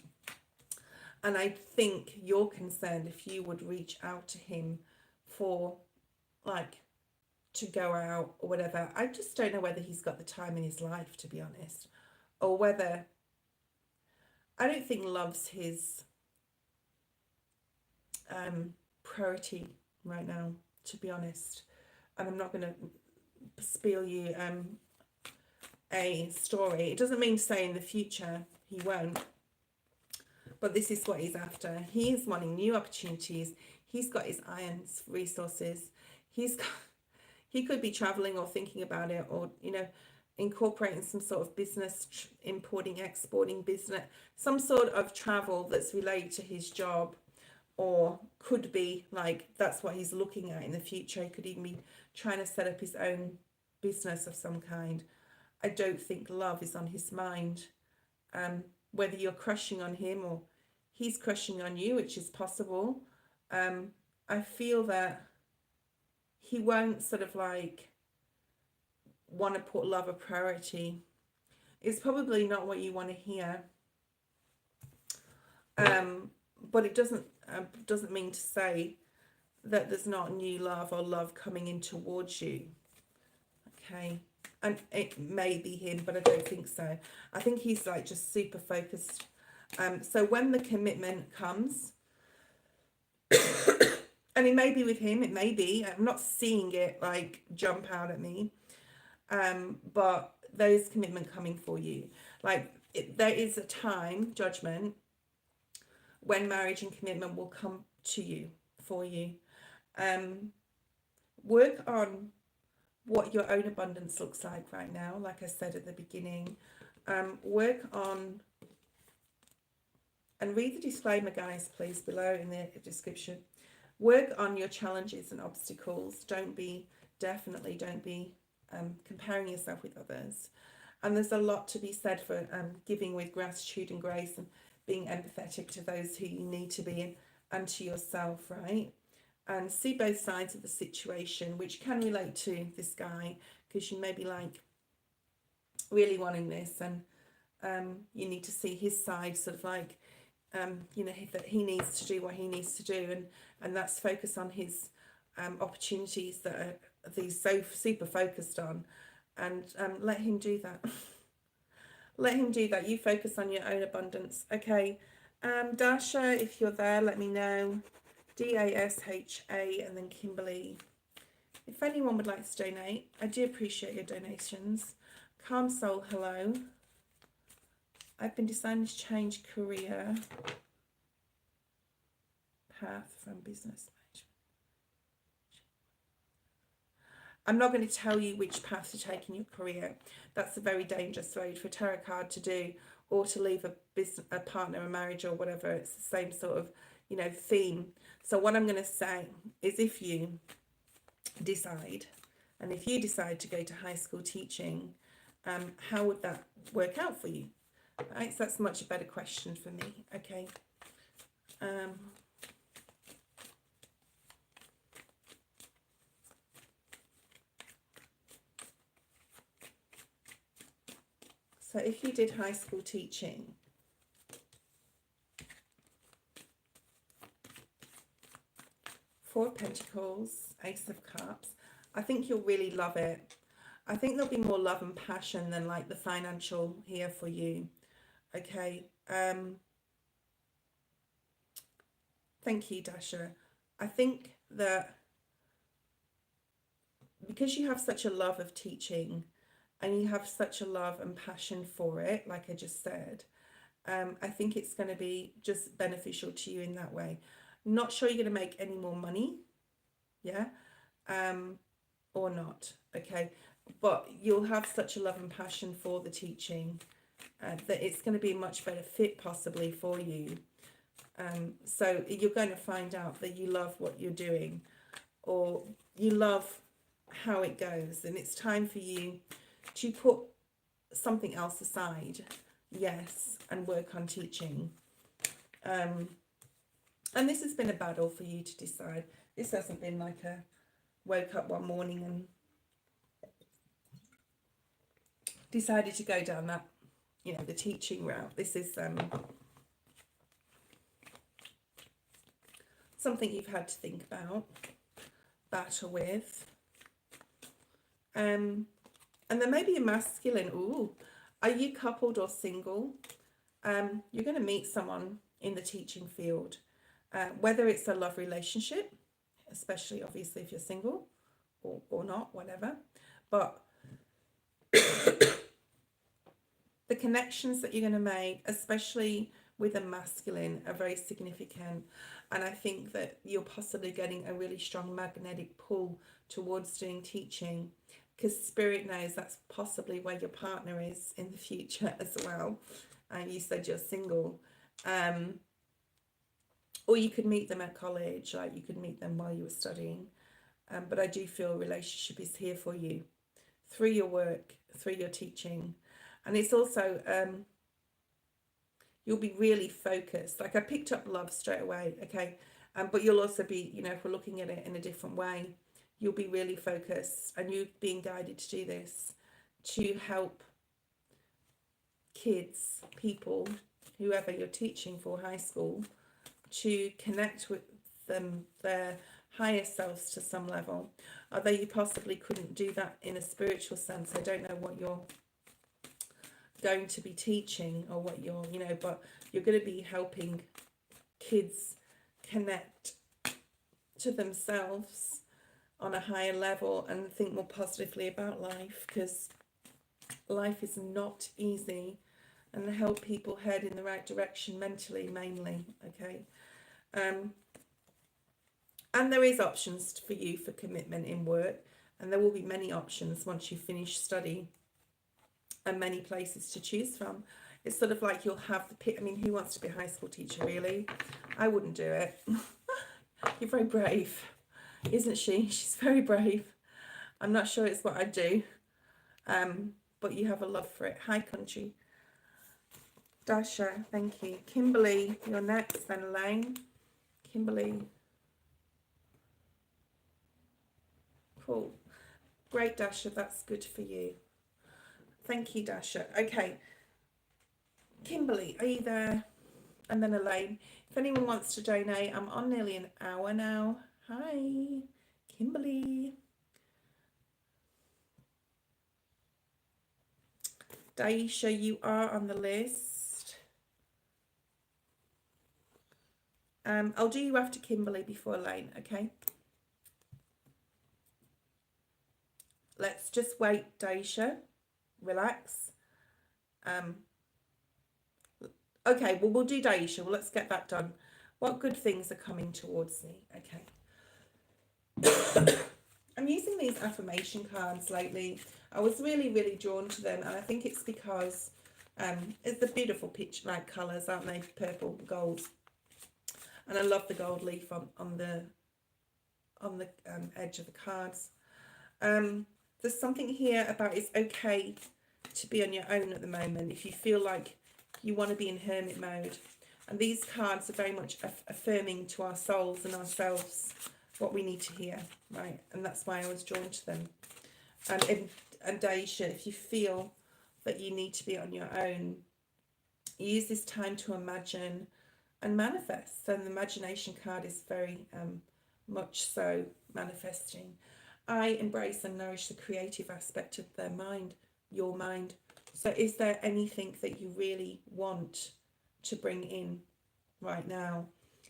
And I think you're concerned if you would reach out to him for, to go out or whatever. I just don't know whether he's got the time in his life, to be honest. Or whether... I don't think love's his priority right now, to be honest. And I'm not going to spiel you a story. It doesn't mean to say in the future he won't, but this is what he's after. He is wanting new opportunities. He's got his irons resources. He could be traveling or thinking about it, or incorporating some sort of business, importing, exporting business, some sort of travel that's related to his job. Or could be that's what he's looking at in the future. He could even be trying to set up his own business of some kind. I don't think love is on his mind. Whether you're crushing on him or he's crushing on you, which is possible, I feel that he won't want to put love a priority. It's probably not what you want to hear. But it doesn't mean to say that there's not new love or love coming in towards you. Okay, and it may be him, but I don't think so. I think he's just super focused. So when the commitment comes, and it may be with him, it may be, I'm not seeing it jump out at me, but there is commitment coming for you. There is a time, judgment, when marriage and commitment will come to you, for you. Work on what your own abundance looks like right now, like I said at the beginning. Work on, and read the disclaimer, guys, please, below in the description. Work on your challenges and obstacles. Definitely don't be comparing yourself with others. And there's a lot to be said for giving with gratitude and grace, and being empathetic to those who you need to be, and to yourself, right? And see both sides of the situation, which can relate to this guy, because you may be like really wanting this, and you need to see his side, sort of like, you know, that he needs to do what he needs to do, and that's focus on his opportunities that are he's so super focused on, and let him do that. Let him do that. You focus on your own abundance. Okay, Dasha, if you're there, let me know. Dasha, and then Kimberly. If anyone would like to donate, I do appreciate your donations. Calm Soul, hello. I've been deciding to change career path from business management. I'm not going to tell you which path to take in your career. That's a very dangerous road for a tarot card to do, or to leave a partner, a marriage, or whatever. It's the same sort of, you know, theme. So what I'm going to say is, if you decide, and if you decide to go to high school teaching, how would that work out for you? Right, so that's a much better question for me. Okay. So if you did high school teaching, Four of Pentacles, Ace of Cups, I think you'll really love it. I think there'll be more love and passion than like the financial here for you. Okay. Thank you, Dasha. I think that because you have such a love of teaching, and you have such a love and passion for it, like I just said, I think it's going to be just beneficial to you in that way. Not sure you're going to make any more money, yeah, or not, okay, but you'll have such a love and passion for the teaching that it's going to be a much better fit possibly for you. So you're going to find out that you love what you're doing, or you love how it goes, and it's time for you to put something else aside, yes, and work on teaching. And this has been a battle for you to decide. This hasn't been like a woke up one morning and decided to go down that, you know, the teaching route. This is something you've had to think about, battle with. And there may be a masculine. Ooh, are you coupled or single? You're going to meet someone in the teaching field, whether it's a love relationship, especially obviously if you're single, or not, whatever. But the connections that you're going to make, especially with a masculine, are very significant. And I think that you're possibly getting a really strong magnetic pull towards doing teaching, because Spirit knows that's possibly where your partner is in the future as well. And you said you're single. Or you could meet them at college, like you could meet them while you were studying. But I do feel a relationship is here for you through your work, through your teaching. And it's also, you'll be really focused. Like I picked up love straight away, okay? But you'll also be, you know, if we're looking at it in a different way, you'll be really focused, and you're being guided to do this, to help kids, people, whoever you're teaching for high school, to connect with them, their higher selves to some level. Although you possibly couldn't do that in a spiritual sense. I don't know what you're going to be teaching, or what you're, you know, but you're going to be helping kids connect to themselves on a higher level and think more positively about life, because life is not easy, and help people head in the right direction mentally, mainly, okay? And there is options for you for commitment in work, And there will be many options once you finish study and many places to choose from. It's sort of like you'll have the pit. I mean, who wants to be a high school teacher, really? I wouldn't do it. You're very brave, isn't she? She's very brave. I'm not sure it's what I'd do, but you have a love for it. Hi, country. Dasha, thank you. Kimberly, you're next, then Elaine. Kimberly. Cool. Great, Dasha. That's good for you. Thank you, Dasha. Okay. Kimberly, are you there? And then Elaine. If anyone wants to donate, I'm on nearly an hour now. Hi, Kimberly. Daisha, you are on the list. I'll do you after Kimberly before Elaine, okay? Let's just wait, Daisha. Relax. Okay, well, we'll do Daisha. Well, let's get that done. What good things are coming towards me? Okay. I'm using these affirmation cards lately. I was really, really drawn to them, and I think it's because it's the beautiful pitch like colours, aren't they? Purple, gold, and I love the gold leaf on the edge of the cards. There's something here about it's okay to be on your own at the moment if you feel like you want to be in hermit mode. And these cards are very much affirming to our souls and ourselves what we need to hear, right? And that's why I was drawn to them. And Daisha, if you feel that you need to be on your own, use this time to imagine and manifest. And the imagination card is very much so manifesting. I embrace and nourish the creative aspect of their mind, your mind. So is there anything that you really want to bring in right now?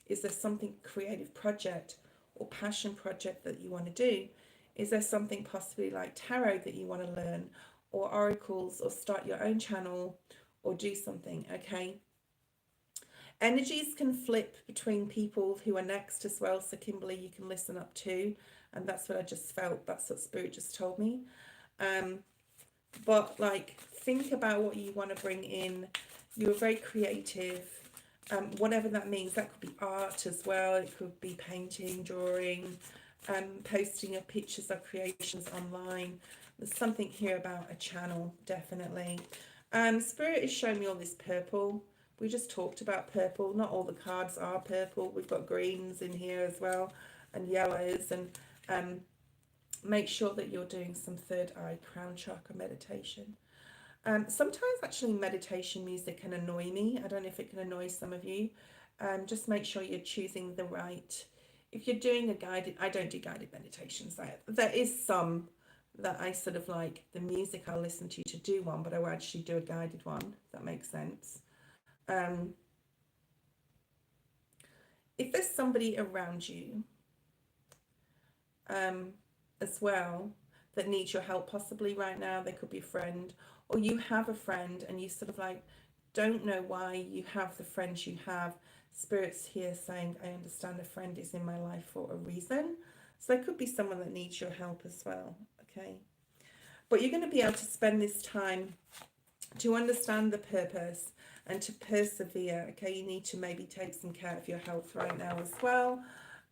Is there something creative project or passion project that you want to do? Is there something possibly like tarot that you want to learn, or oracles, or start your own channel, or do something? Okay. Energies can flip between people who are next as well. So Kimberly, you can listen up too. And that's what I just felt. That's what Spirit just told me. But like, think about what you want to bring in. You're very creative. Whatever that means. That could be art as well. It could be painting, drawing, posting of pictures or creations online. There's something here about a channel, definitely. Spirit is showing me all this purple. We just talked about purple. Not all the cards are purple. We've got greens in here as well, and yellows. And make sure that you're doing some third eye crown chakra meditation. Sometimes actually meditation music can annoy me. I don't know if it can annoy some of you. Just make sure you're choosing the right. If you're doing a guided, I don't do guided meditations. There is some that I sort of like the music I'll listen to do one, but I will actually do a guided one, if that makes sense. If there's somebody around you as well that needs your help possibly right now, they could be a friend, or you have a friend and you sort of like don't know why you have the friends you have. Spirit's here saying, I understand a friend is in my life for a reason. So there could be someone that needs your help as well, okay? But you're going to be able to spend this time to understand the purpose and to persevere, okay? You need to maybe take some care of your health right now as well.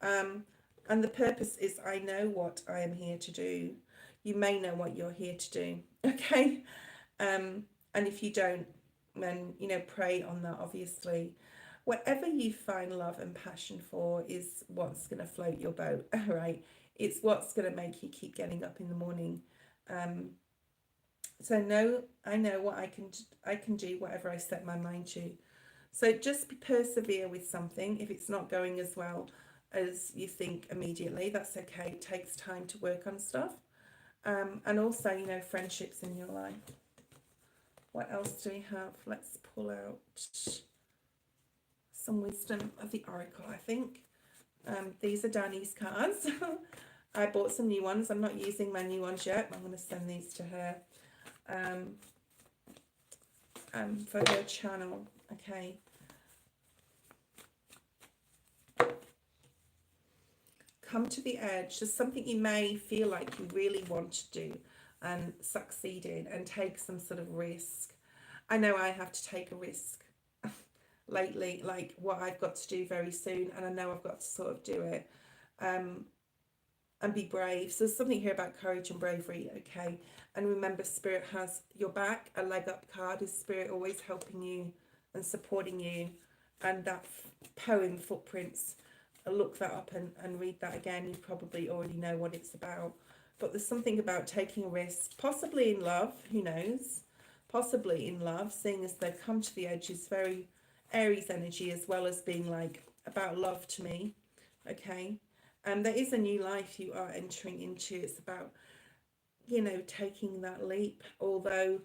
And the purpose is, I know what I am here to do. You may know what you're here to do, okay? And if you don't, then, you know, pray on that, obviously. Whatever you find love and passion for is what's going to float your boat, right? It's what's going to make you keep getting up in the morning. So I know what I can do whatever I set my mind to. So just persevere with something. If it's not going as well as you think immediately, that's okay. It takes time to work on stuff. And also, you know, friendships in your life. What else do we have? Let's pull out some wisdom of the oracle, I think. These are Danny's cards. I bought some new ones. I'm not using my new ones yet. I'm going to send these to her for her channel. Okay. come to the edge. There's something you may feel like you really want to do and succeed in and take some sort of risk. I know I have to take a risk lately, like what I've got to do very soon, and I know I've got to sort of do it, and be brave. So there's something here about courage and bravery, okay? And remember, Spirit has your back. A leg up card is Spirit always helping you and supporting you. And that poem, Footprints, look that up and read that again. You probably already know what it's about. But there's something about taking a risk, possibly in love, who knows? Possibly in love, seeing as they've come to the edge is very Aries energy, as well as being like about love to me, okay? There is a new life you are entering into. It's about, you know, taking that leap, although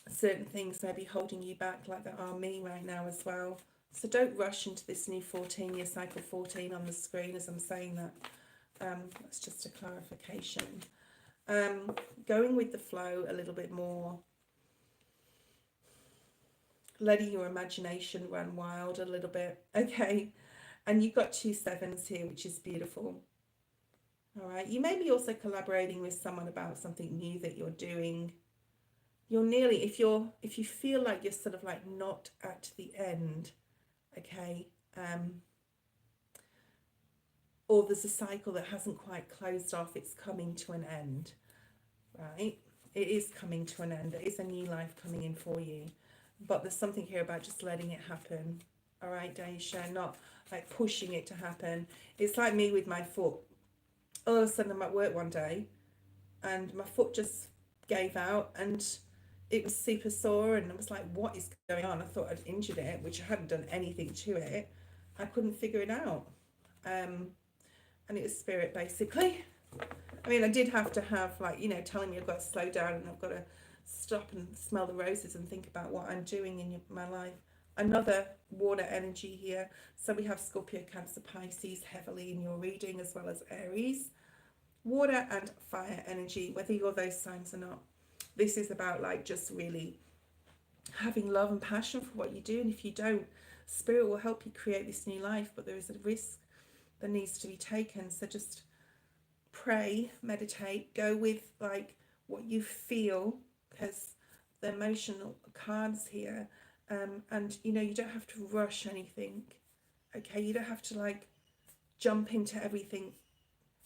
certain things may be holding you back, like there are me right now as well. So don't rush into this new 14-year cycle, 14 on the screen as I'm saying that. That's just a clarification. Going with the flow a little bit more. Letting your imagination run wild a little bit, okay? And you've got 2 sevens here, which is beautiful. All right. You may be also collaborating with someone about something new that you're doing. You're nearly, if you feel like you're sort of like not at the end, okay, or there's a cycle that hasn't quite closed off, it's coming to an end, right? It is coming to an end. There is a new life coming in for you, but there's something here about just letting it happen. All right, Dasha, not like pushing it to happen. It's like me with my foot. All of a sudden I'm at work one day and my foot just gave out and it was super sore, and I was like, what is going on? I thought I'd injured it, which I hadn't done anything to it. I couldn't figure it out. And it was Spirit, basically. I mean, I did have to have, like, you know, telling me I've got to slow down and I've got to stop and smell the roses and think about what I'm doing in my life. Another water energy here. So we have Scorpio, Cancer, Pisces heavily in your reading, as well as Aries. Water and fire energy, whether you're those signs or not. This is about like just really having love and passion for what you do. And if you don't, Spirit will help you create this new life, but there is a risk that needs to be taken. So just pray, meditate, go with like what you feel, because the emotional cards here, and you know, you don't have to rush anything, okay? You don't have to like jump into everything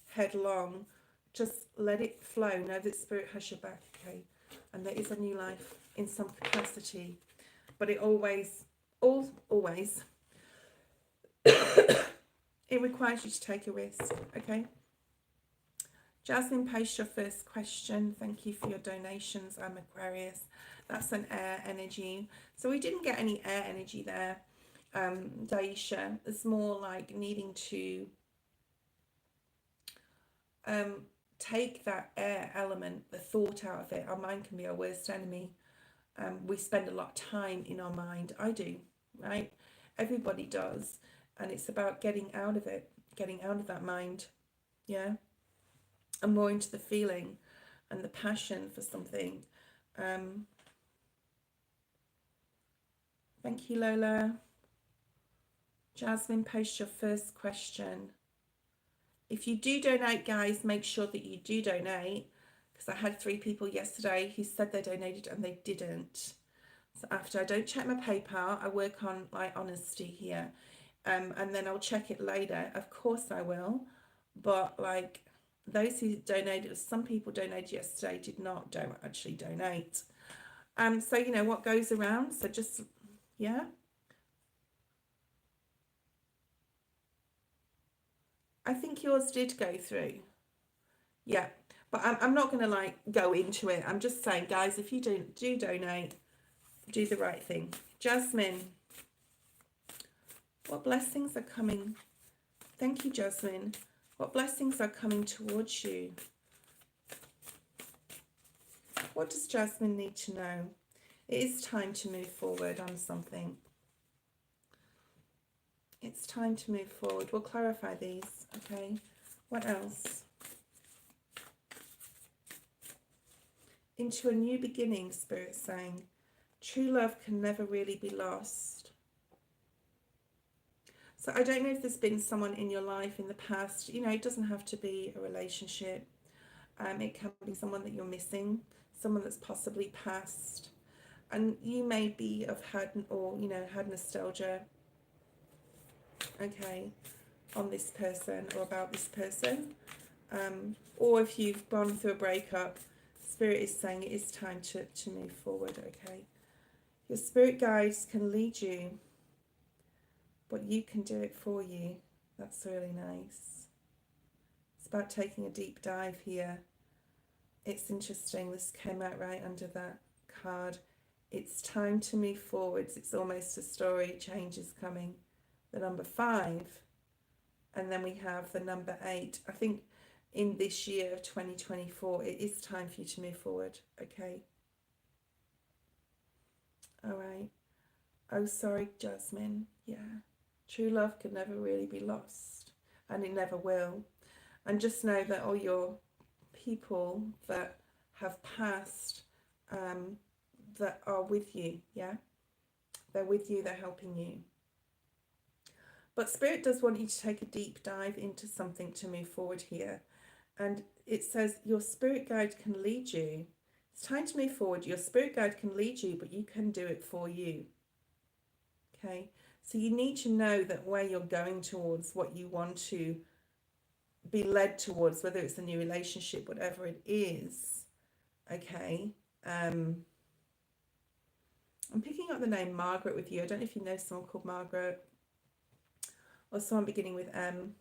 headlong. Just let it flow. Know that Spirit has your back, okay? And there is a new life in some capacity, but it always it requires you to take a risk, okay? Jasmine, post your first question. Thank you for your donations. I'm Aquarius. That's an air energy. So we didn't get any air energy there, Daisha. It's more like needing to take that air element, the thought out of it. Our mind can be our worst enemy. We spend a lot of time in our mind. I do, right? Everybody does. And it's about getting out of it, getting out of that mind, yeah? And more into the feeling and the passion for something. Thank you, Lola. Jasmine, post your first question. If you do donate, guys, make sure that you do donate, because I had 3 people yesterday who said they donated and they didn't. So after, I don't check my PayPal, I work on like honesty here, and then I'll check it later. Of course I will, but like those who donated, some people donated yesterday, don't actually donate. So you know what goes around. So just, yeah. I think yours did go through. Yeah, but I'm not going to like go into it. I'm just saying, guys, if you do donate, do the right thing. Jasmine, what blessings are coming? Thank you, Jasmine. What blessings are coming towards you? What does Jasmine need to know? It is time to move forward on something. It's time to move forward. We'll clarify these, okay? What else? Into a new beginning, Spirit saying. True love can never really be lost. So I don't know if there's been someone in your life in the past, you know, it doesn't have to be a relationship. It can be someone that you're missing, someone that's possibly passed. And you may be have had, or, you know, had nostalgia, okay, on this person or about this person. Or if you've gone through a breakup, Spirit is saying it is time to move forward, okay? Your spirit guides can lead you, but you can do it for you. That's really nice. It's about taking a deep dive here. It's interesting, this came out right under that card. It's time to move forwards. It's almost a story, change is coming. The number 5, and then we have the number 8. I think in this year of 2024, it is time for you to move forward, okay? All right. Oh, sorry, Jasmine. Yeah. True love can never really be lost, and it never will. And just know that all your people that have passed, that are with you, yeah? They're with you, they're helping you. But Spirit does want you to take a deep dive into something to move forward here. And it says your spirit guide can lead you. It's time to move forward. Your spirit guide can lead you, but you can do it for you. Okay? So you need to know that where you're going towards, what you want to be led towards, whether it's a new relationship, whatever it is. Okay? I'm picking up the name Margaret with you. I don't know if you know someone called Margaret or someone beginning with M.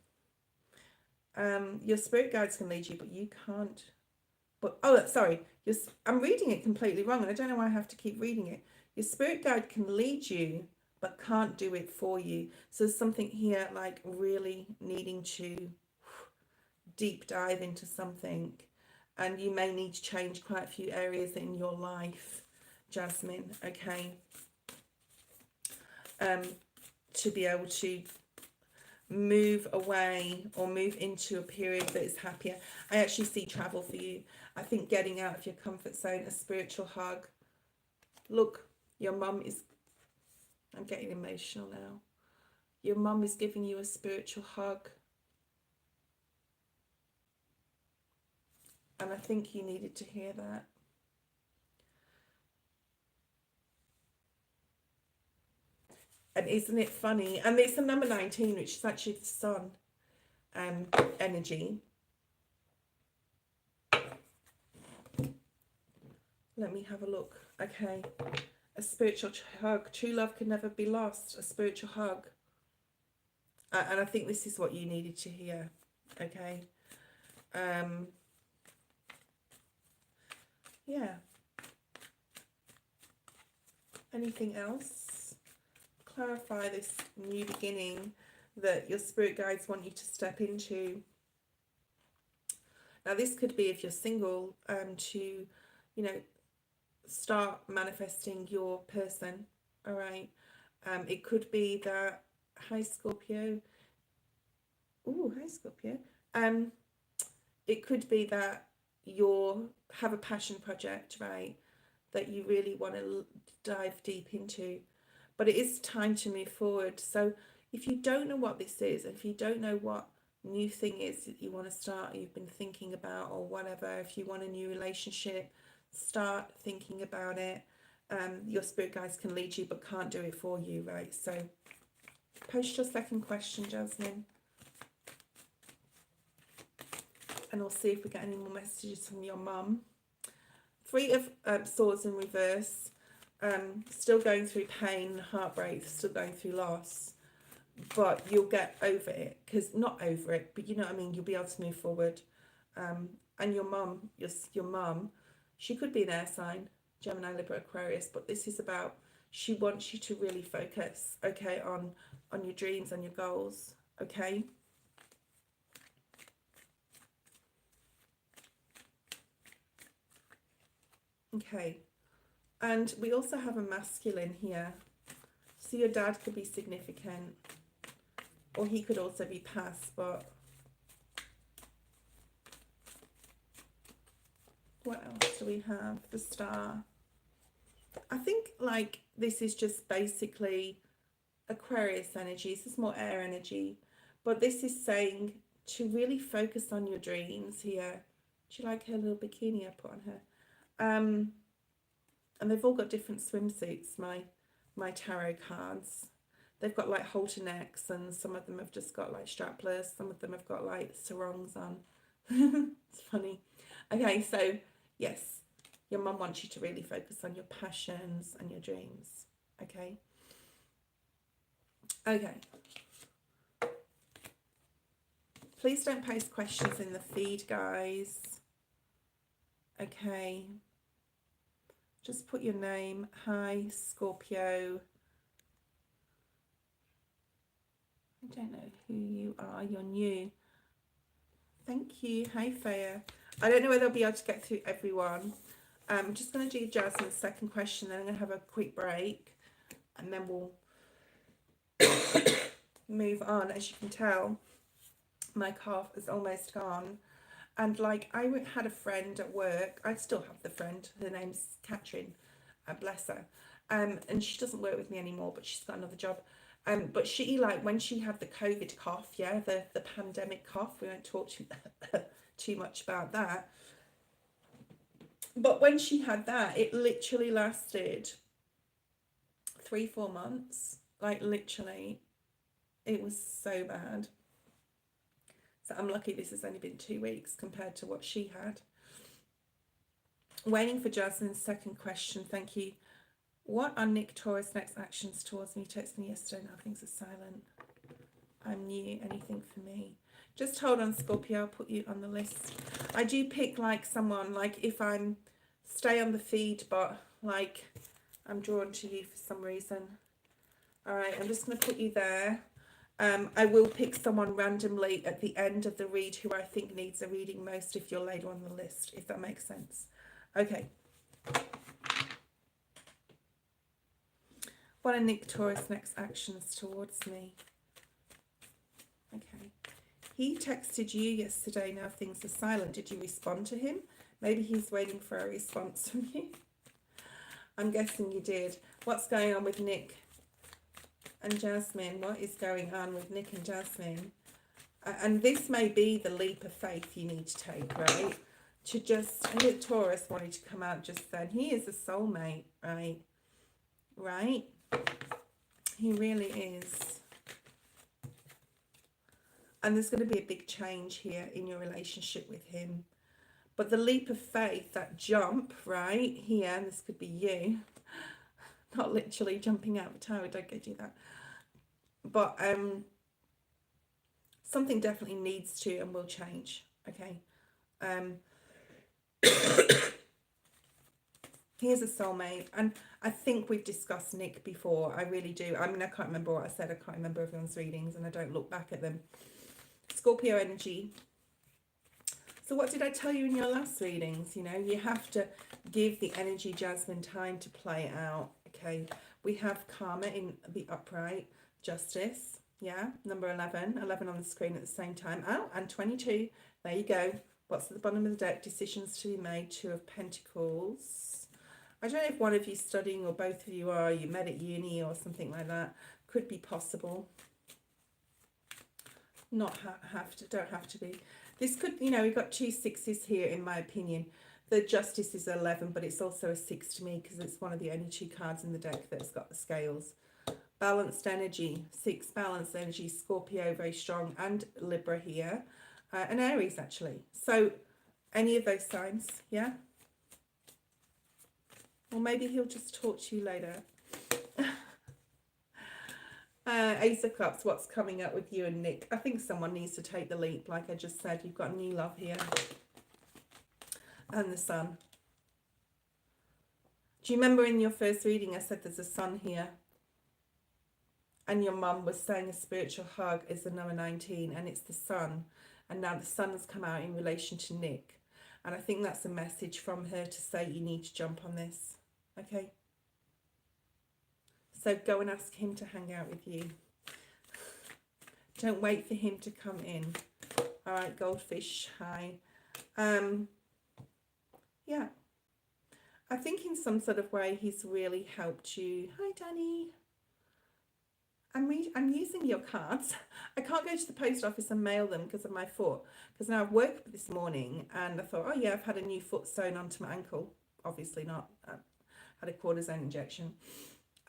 Your spirit guides can lead you, but you can't. But sorry, I'm reading it completely wrong, and I don't know why I have to keep reading it. Your spirit guide can lead you, but can't do it for you. So there's something here like really needing to deep dive into something, and you may need to change quite a few areas in your life, Jasmine. Okay, to be able to move away or move into a period that is happier. I actually see travel for you. I think getting out of your comfort zone, a spiritual hug. Look, your mum is, I'm getting emotional now. Your mum is giving you a spiritual hug. And I think you needed to hear that. And isn't it funny? And it's the number 19, which is actually the sun energy. Let me have a look. Okay. A spiritual hug. True love can never be lost. A spiritual hug. And I think this is what you needed to hear. Okay. Yeah. Anything else? Clarify this new beginning that your spirit guides want you to step into. Now, this could be, if you're single, to, you know, start manifesting your person. All right. It could be that, hi Scorpio. Ooh, hi Scorpio. It could be that you have a passion project, right, that you really want to dive deep into, but it is time to move forward. So if you don't know what this is, if you don't know what new thing is that you want to start, you've been thinking about, or whatever, if you want a new relationship, start thinking about it. Your spirit guides can lead you, but can't do it for you, right? So post your second question, Jasmine, and we'll see if we get any more messages from your mum. 3 of Swords in reverse. Still going through pain, heartbreak, still going through loss, but you'll get over it. Because not over it, but you know what I mean, you'll be able to move forward. And your mum, your mum, she could be an air sign, Gemini, Libra, Aquarius, but this is about, she wants you to really focus, okay, on your dreams and your goals, okay? Okay, and we also have a masculine here. So your dad could be significant, or he could also be past, but what else do we have? The Star. I think like this is just basically Aquarius energies. This is more air energy. But this is saying to really focus on your dreams here. Do you like her little bikini I put on her? And they've all got different swimsuits, my tarot cards. They've got like halter necks, and some of them have just got like strapless. Some of them have got like sarongs on. It's funny. Okay, so yes, your mum wants you to really focus on your passions and your dreams. Okay. Okay. Please don't post questions in the feed, guys. Okay. Just put your name. Hi, Scorpio. I don't know who you are. You're new. Thank you. Hi, Freya. I don't know whether I'll be able to get through everyone. I'm just going to do Jasmine's second question, then I'm going to have a quick break, and then we'll move on. As you can tell, my cough is almost gone. And like, I had a friend at work. I still have the friend. Her name's Catherine. Bless her. And she doesn't work with me anymore, but she's got another job. But she, like, when she had the COVID cough, yeah, the pandemic cough, we won't talk too much about that. But when she had that, it literally lasted 3-4 months. Like, literally, it was so bad. So I'm lucky this has only been 2 weeks compared to what she had. Waiting for Jasmine's second question. Thank you. What are Nick Taurus' next actions towards me? He texted me yesterday. Now things are silent. I'm new. Anything for me? Just hold on, Scorpio. I'll put you on the list. I do pick like someone, like if I'm stay on the feed, but like I'm drawn to you for some reason. All right, I'm just going to put you there. I will pick someone randomly at the end of the read who I think needs a reading most if you're later on the list, if that makes sense. Okay. What are Nick Taurus' next actions towards me? Okay. He texted you yesterday. Now things are silent. Did you respond to him? Maybe he's waiting for a response from you. I'm guessing you did. What's going on with Nick and Jasmine? What is going on with Nick and Jasmine? And this may be the leap of faith you need to take, right? To just, Taurus wanted to come out just then. He is a soulmate, right? Right? He really is. And there's going to be a big change here in your relationship with him. But the leap of faith, that jump, right, here, and this could be you, not literally jumping out of a tower, don't go do that. But something definitely needs to and will change, okay? He is a soulmate, and I think we've discussed Nick before. I really do. I mean, I can't remember what I said. I can't remember everyone's readings, and I don't look back at them. Scorpio energy. So what did I tell you in your last readings? You know, you have to give the energy, Jasmine, time to play out, okay? We have karma in the upright, justice, yeah, number 11 on the screen at the same time. Oh, and 22, there you go. What's at the bottom of the deck? Decisions to be made, 2 of Pentacles. I don't know if one of you studying or both of you are, you met at uni or something like that. Could be possible. Not don't have to be. This could, you know, we've got 2 6s here in my opinion. The justice is 11, but it's also a 6 to me because it's one of the only 2 cards in the deck that's got the scales. Balanced energy, 6 balanced energy, Scorpio very strong, and Libra here, and Aries actually. So any of those signs, yeah? Or maybe he'll just talk to you later. Ace of Cups, what's coming up with you and Nick? I think someone needs to take the leap. Like I just said, you've got new love here. And the Sun. Do you remember in your first reading I said there's a Sun here? And your mum was saying a spiritual hug is the number 19, and it's the Sun. And now the Sun has come out in relation to Nick. And I think that's a message from her to say you need to jump on this. Okay? So go and ask him to hang out with you. Don't wait for him to come in. All right, Goldfish, hi. Yeah. I think in some sort of way he's really helped you. Hi, Danny. I'm using your cards. I can't go to the post office and mail them because of my foot. Because now I woke up this morning and I thought, oh yeah, I've had a new foot sewn onto my ankle. Obviously not. I had a cortisone injection.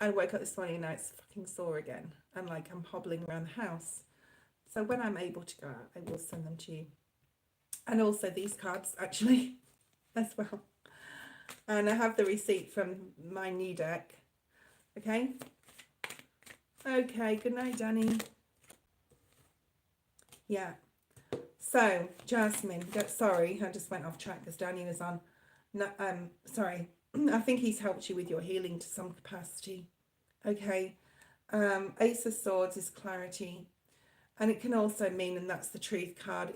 I woke up this morning and now it's fucking sore again. And like I'm hobbling around the house. So when I'm able to go out, I will send them to you. And also these cards actually as well. And I have the receipt from my knee deck. Okay. Okay, good night, Danny. Yeah. So, Jasmine, sorry, I just went off track because Danny was on. No, sorry. I think he's helped you with your healing to some capacity. Okay. Ace of Swords is clarity. And it can also mean, and that's the truth card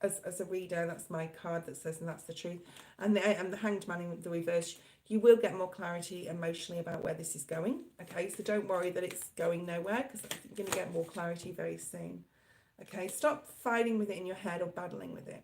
as a reader, that's my card that says, and that's the truth. And the Hanged Man in the reverse, you will get more clarity emotionally about where this is going. Okay, so don't worry that it's going nowhere because you're going to get more clarity very soon. Okay, stop fighting with it in your head or battling with it.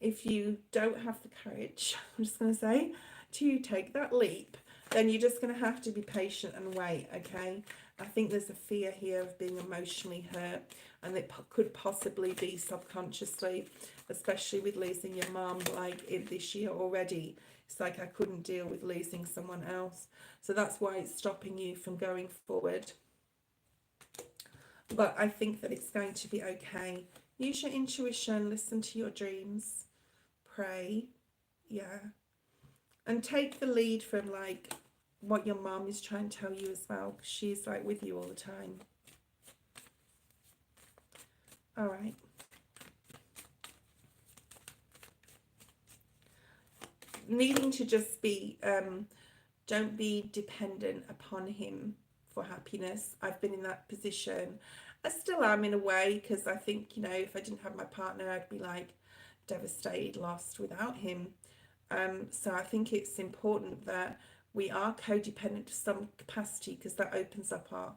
If you don't have the courage, I'm just going to say, to take that leap, then you're just going to have to be patient and wait, okay? I think there's a fear here of being emotionally hurt, and it could possibly be subconsciously, especially with losing your mum like this year already. It's like I couldn't deal with losing someone else. So that's why it's stopping you from going forward. But I think that it's going to be okay. Use your intuition, listen to your dreams, pray, yeah. And take the lead from like what your mum is trying to tell you as well, because she's like with you all the time. All right. Needing to just be, don't be dependent upon him for happiness. I've been in that position. I still am in a way, because I think, you know, if I didn't have my partner, I'd be like devastated, lost without him. So I think it's important that we are codependent to some capacity, because that opens up our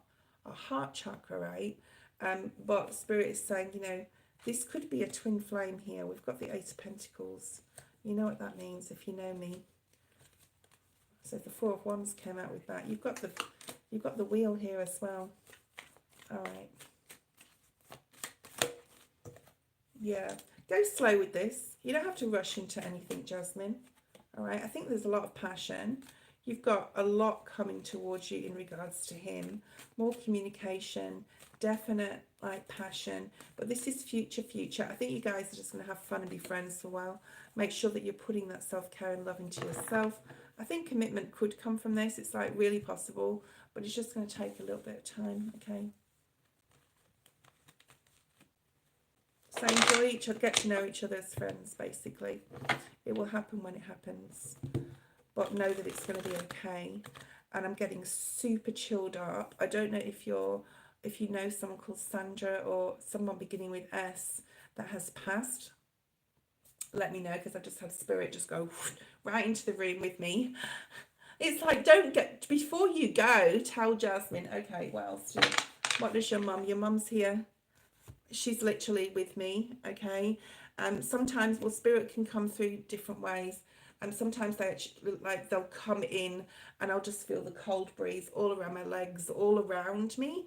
heart chakra, right? But Spirit is saying, you know, this could be a twin flame here. We've got the Eight of Pentacles. You know what that means if you know me. So the Four of Wands came out with that. You've got the Wheel here as well. All right. Yeah. Go slow with this. You don't have to rush into anything, Jasmine. All right. I think there's a lot of passion. You've got a lot coming towards you in regards to him. More communication, definite like passion. But this is future. I think you guys are just going to have fun and be friends for a while. Make sure that you're putting that self-care and love into yourself. I think commitment could come from this. It's like really possible, but it's just going to take a little bit of time, okay? So enjoy each other, get to know each other as friends, basically. It will happen when it happens. But know that it's going to be okay. And I'm getting super chilled up. I don't know if you know someone called Sandra or someone beginning with S that has passed. Let me know, because I just had Spirit just go right into the room with me. It's like, before you go, tell Jasmine, okay, what else what does your mum's here. She's literally with me, okay? Sometimes, well, Spirit can come through different ways. And sometimes they'll come in and I'll just feel the cold breeze all around my legs, all around me.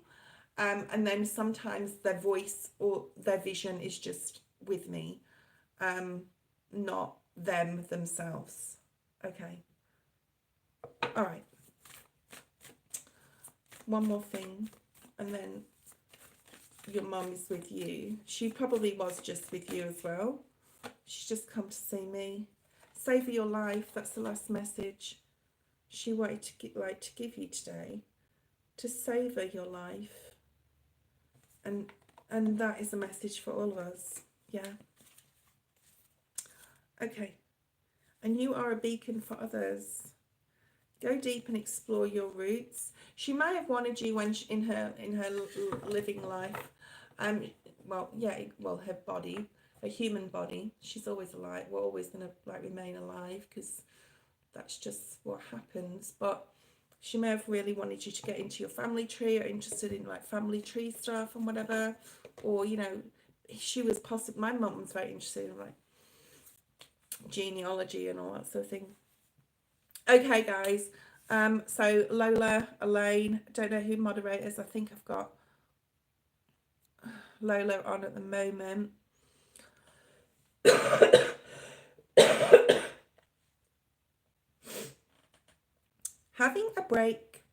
And then sometimes their voice or their vision is just with me, not themselves. Okay. All right. One more thing, and then your mum is with you. She probably was just with you as well. She's just come to see me. Savor your life. That's the last message she wanted to give you today. To savor your life. And that is a message for all of us. Yeah. Okay. And you are a beacon for others. Go deep and explore your roots. She may have wanted you when in her living life. Her body, a human body. She's always alive. We're always going to remain alive, because that's just what happens. But she may have really wanted you to get into your family tree, or interested in family tree stuff and whatever. Or, you know, she was possibly, my mum was very interested in genealogy and all that sort of thing. Okay, guys. So Lola, Elaine, don't know who moderators. I think I've got Lola on at the moment. Having a break.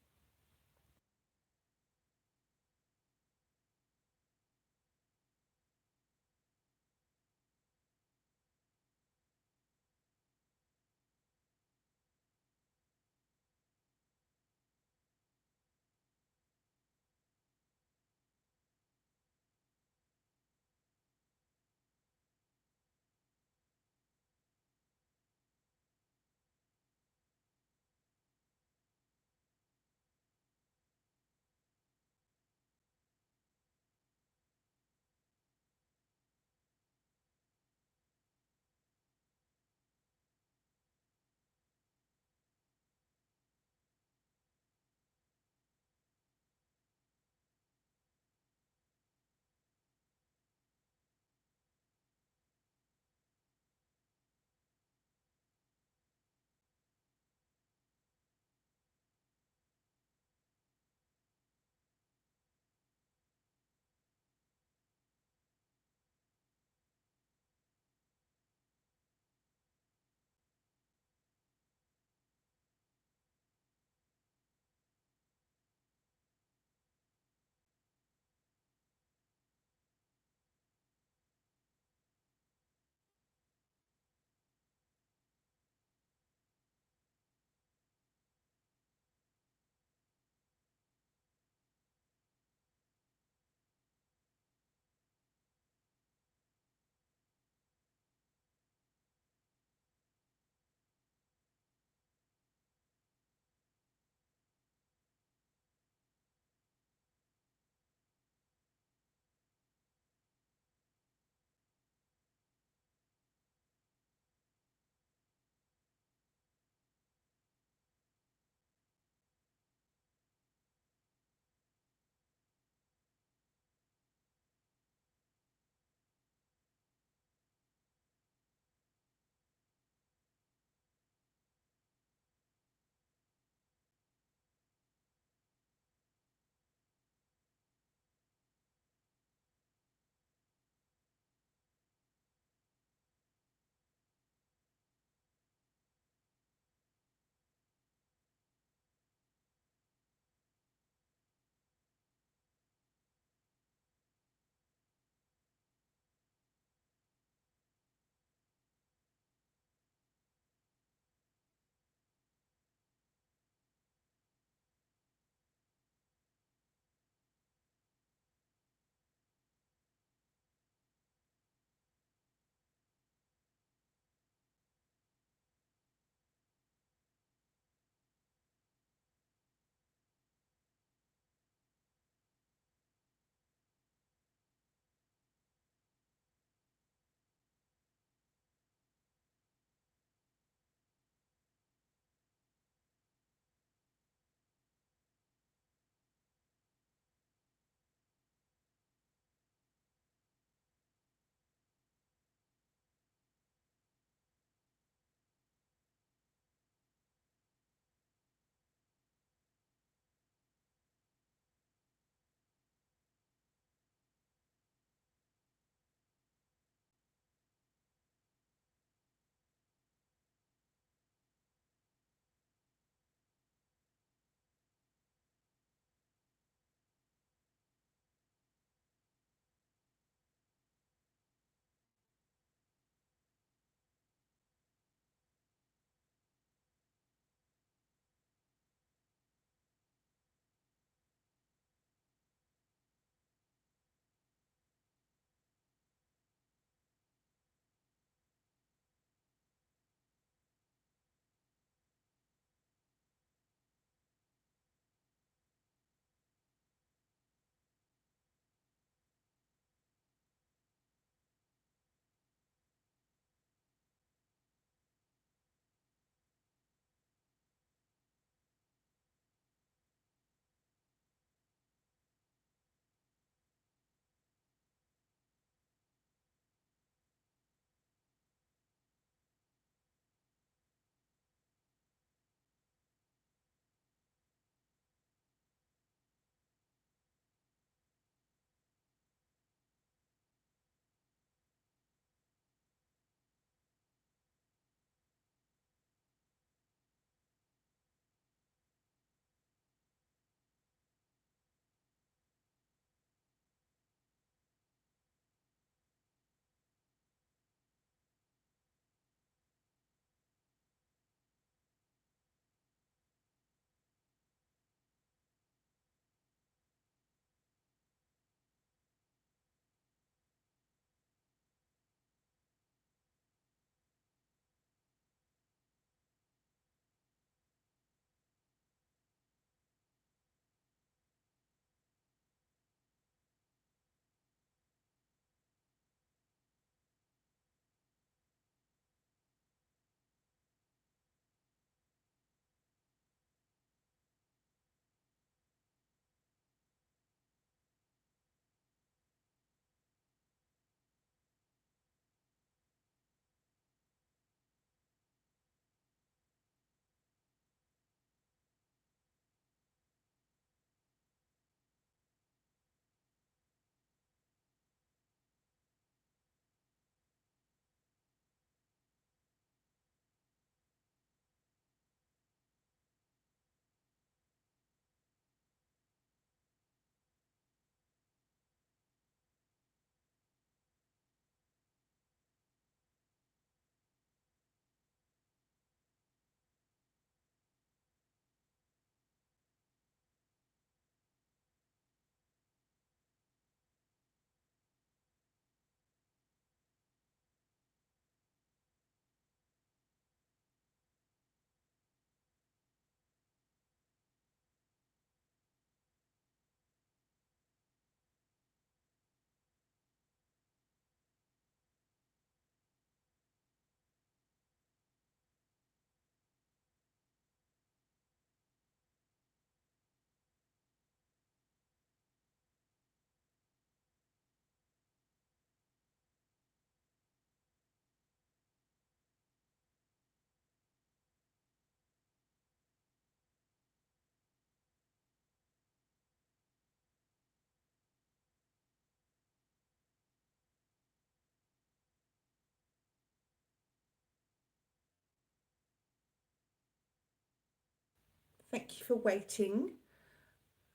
Thank you for waiting.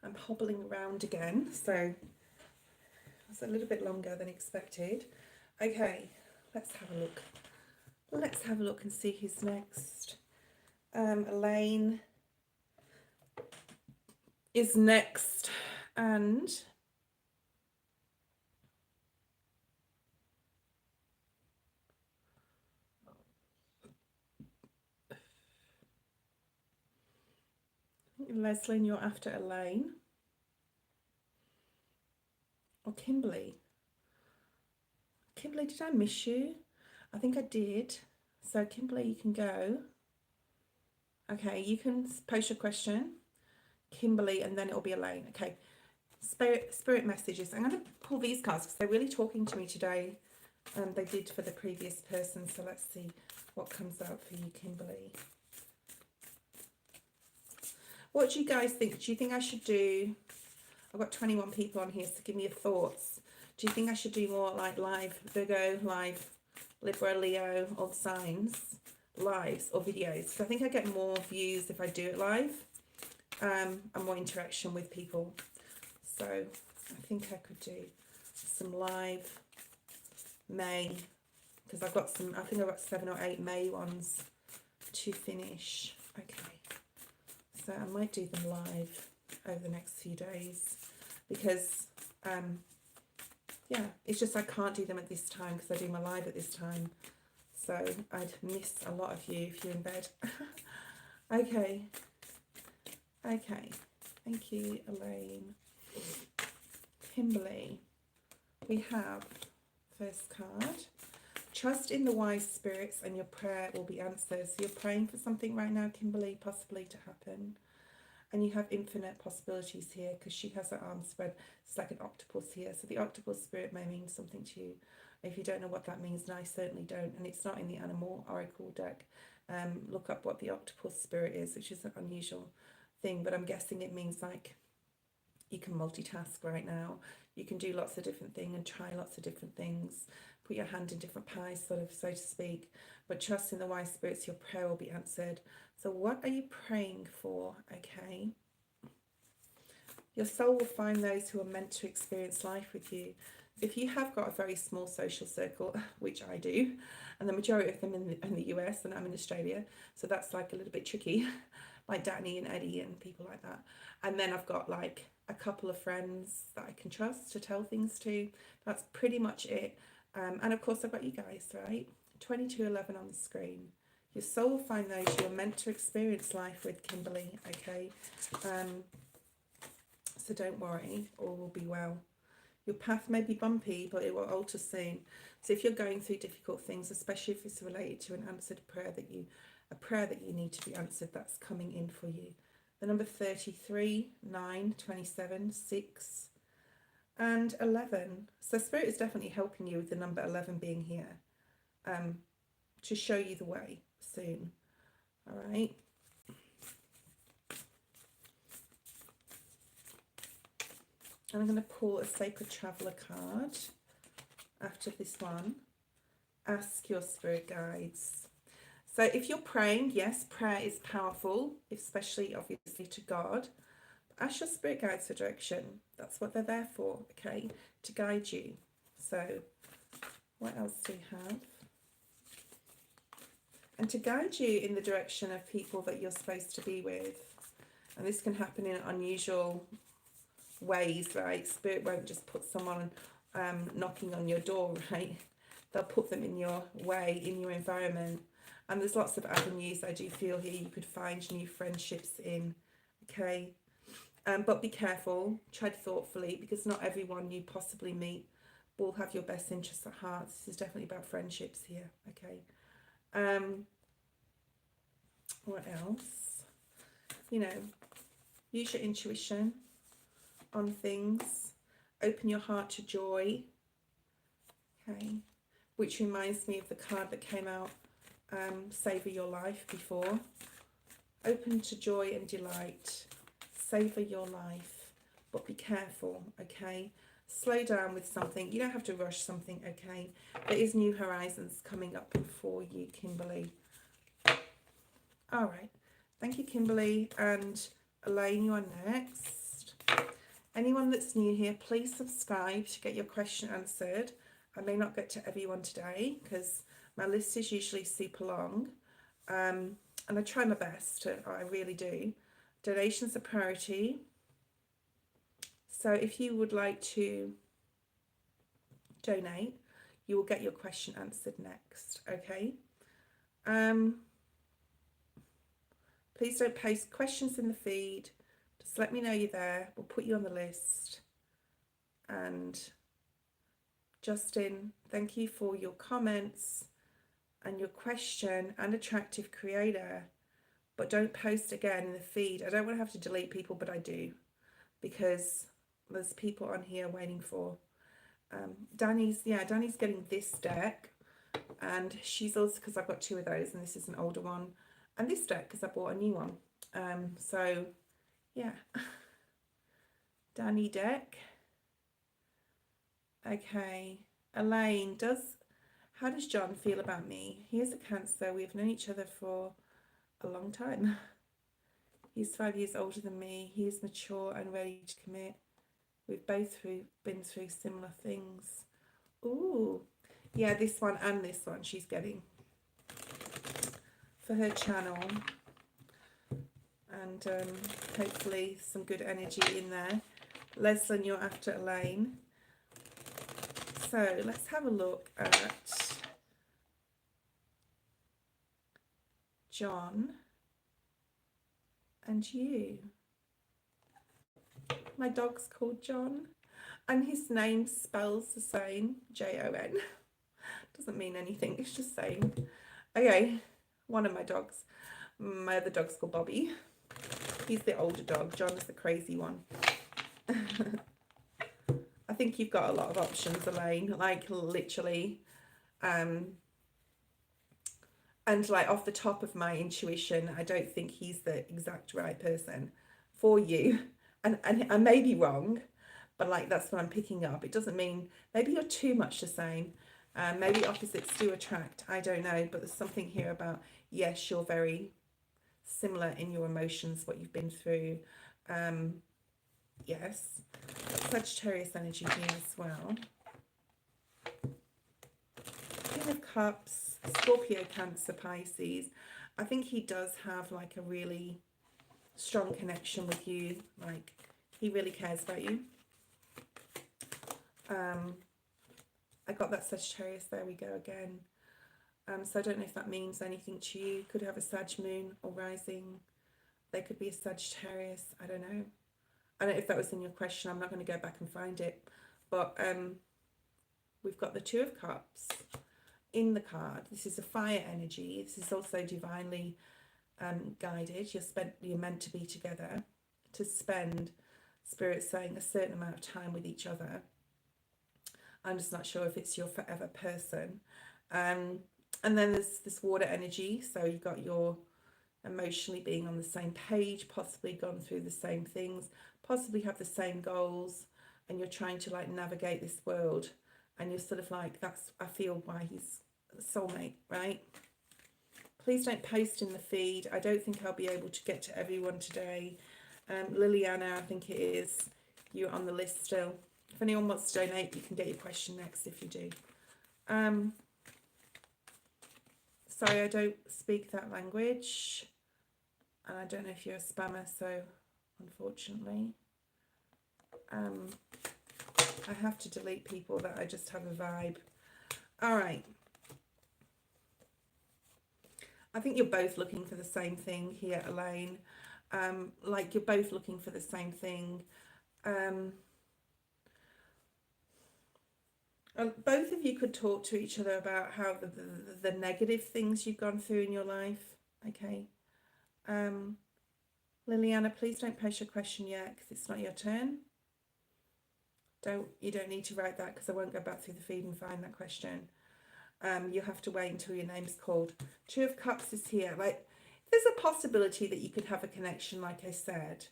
I'm hobbling around again, so it's a little bit longer than expected. Okay, let's have a look. Let's have a look and see who's next. Elaine is next, and Leslin, you're after Elaine. Or Kimberly. Kimberly, did I miss you? I think I did. So Kimberly, you can go. Okay, you can post your question, Kimberly, and then it'll be Elaine. Okay, spirit messages. I'm going to pull these cards because they're really talking to me today. They did for the previous person. So let's see what comes out for you, Kimberly. What do you guys think? Do you think I should do... I've got 21 people on here, so give me your thoughts. Do you think I should do more like live Virgo, live Libra, Leo, or signs, lives or videos? So I think I get more views if I do it live, and more interaction with people. So I think I could do some live May, because I've got some, I think I've got 7 or 8 May ones to finish. Okay, so I might do them live over the next few days, because yeah, it's just I can't do them at this time because I do my live at this time, so I'd miss a lot of you if you're in bed. Okay, thank you, Elaine. Kimberly, we have first card. Trust in the wise spirits and your prayer will be answered. So you're praying for something right now, Kimberly, possibly to happen. And you have infinite possibilities here because she has her arms spread. It's like an octopus here. So the octopus spirit may mean something to you. If you don't know what that means, and I certainly don't, and it's not in the animal oracle deck, look up what the octopus spirit is, which is an unusual thing, but I'm guessing it means like you can multitask right now. You can do lots of different things and try lots of different things. Put your hand in different pies, sort of, so to speak. But trust in the wise spirits, your prayer will be answered. So what are you praying for? Okay. Your soul will find those who are meant to experience life with you. If you have got a very small social circle, which I do, and the majority of them in the US, and I'm in Australia, so that's like a little bit tricky, like Danny and Eddie and people like that. And then I've got like a couple of friends that I can trust to tell things to. That's pretty much it. And of course I've got you guys, right? 2211 on the screen. Your soul will find those you're meant to experience life with, Kimberly, okay? So don't worry, all will be well. Your path may be bumpy, but it will alter soon. So if you're going through difficult things, especially if it's related to an answered prayer a prayer that you need to be answered, that's coming in for you. The number 33, 9, 27, 6, and 11. So Spirit is definitely helping you with the number 11 being here, to show you the way soon. All right. And I'm going to pull a Sacred Traveller card after this one. Ask your spirit guides. So if you're praying, yes, prayer is powerful, especially obviously to God. But ask your spirit guides for direction. That's what they're there for, okay? To guide you. So what else do we have? And to guide you in the direction of people that you're supposed to be with. And this can happen in unusual ways, right? Spirit won't just put someone knocking on your door, right? They'll put them in your way, in your environment. And there's lots of avenues I do feel here you could find new friendships in, okay? But be careful, tread thoughtfully, because not everyone you possibly meet will have your best interests at heart. This is definitely about friendships here, okay? What else? You know, use your intuition on things. Open your heart to joy, okay? Which reminds me of the card that came out, Savor Your Life, before. Open to joy and delight. Savor your life, but be careful, okay? Slow down with something. You don't have to rush something, okay? There is new horizons coming up for you, Kimberly. All right. Thank you, Kimberly. And Elaine, you are next. Anyone that's new here, please subscribe to get your question answered. I may not get to everyone today because my list is usually super long. And I try my best, I really do. Donations are priority. So if you would like to donate, you will get your question answered next, okay? Please don't post questions in the feed. Just let me know you're there. We'll put you on the list. And Justin, thank you for your comments and your question and attractive creator. But don't post again in the feed. I don't want to have to delete people, but I do, because there's people on here waiting for. Danny's getting this deck, and she's also, because I've got two of those, and this is an older one, and this deck because I bought a new one. So yeah, Danny deck. Okay, Elaine, how does John feel about me? He is a Cancer. We've known each other for a long time. He's 5 years older than me. He is mature and ready to commit. We've both been through similar things. Ooh, yeah, this one and this one she's getting for her channel. And hopefully some good energy in there. Leslin, you're after Elaine. So let's have a look at John and you. My dog's called John, and his name spells the same, Jon. Doesn't mean anything, it's just saying. Okay, one of my dogs. My other dog's called Bobby. He's the older dog. John's the crazy one. I think you've got a lot of options, Elaine, like literally. And like off the top of my intuition, I don't think he's the exact right person for you. And I may be wrong, but like that's what I'm picking up. It doesn't mean, maybe you're too much the same. Maybe opposites do attract. I don't know, but there's something here about, yes, you're very similar in your emotions, what you've been through. Yes, Sagittarius energy here as well. King of Cups, Scorpio, Cancer, Pisces. I think he does have like a really strong connection with you. Like he really cares about you. I got that Sagittarius, there we go again. So I don't know if that means anything to you. Could have a Sag moon or rising. They could be a Sagittarius. I don't know. I don't know if that was in your question. I'm not going to go back and find it. But we've got the Two of Cups in the card. This is a fire energy. This is also divinely guided. You're meant to be together, to spend, Spirit saying, a certain amount of time with each other. I'm just not sure if it's your forever person. And then there's this water energy. So you've got your emotionally being on the same page, possibly gone through the same things, possibly have the same goals, and you're trying to like navigate this world. And you're sort of like, that's, I feel, why he's a soulmate, right? Please don't post in the feed. I don't think I'll be able to get to everyone today. Liliana, I think it is, you're on the list still. If anyone wants to donate, you can get your question next if you do. Sorry, I don't speak that language. And I don't know if you're a spammer, so unfortunately. I have to delete people that I just have a vibe. All right. I think you're both looking for the same thing here, Elaine. Like you're both looking for the same thing. Both of you could talk to each other about how the negative things you've gone through in your life. Okay. Liliana, please don't post your question yet because it's not your turn. You don't need to write that because I won't go back through the feed and find that question. You'll have to wait until your name's called. Two of Cups is here. Like, there's a possibility that you could have a connection, like I said.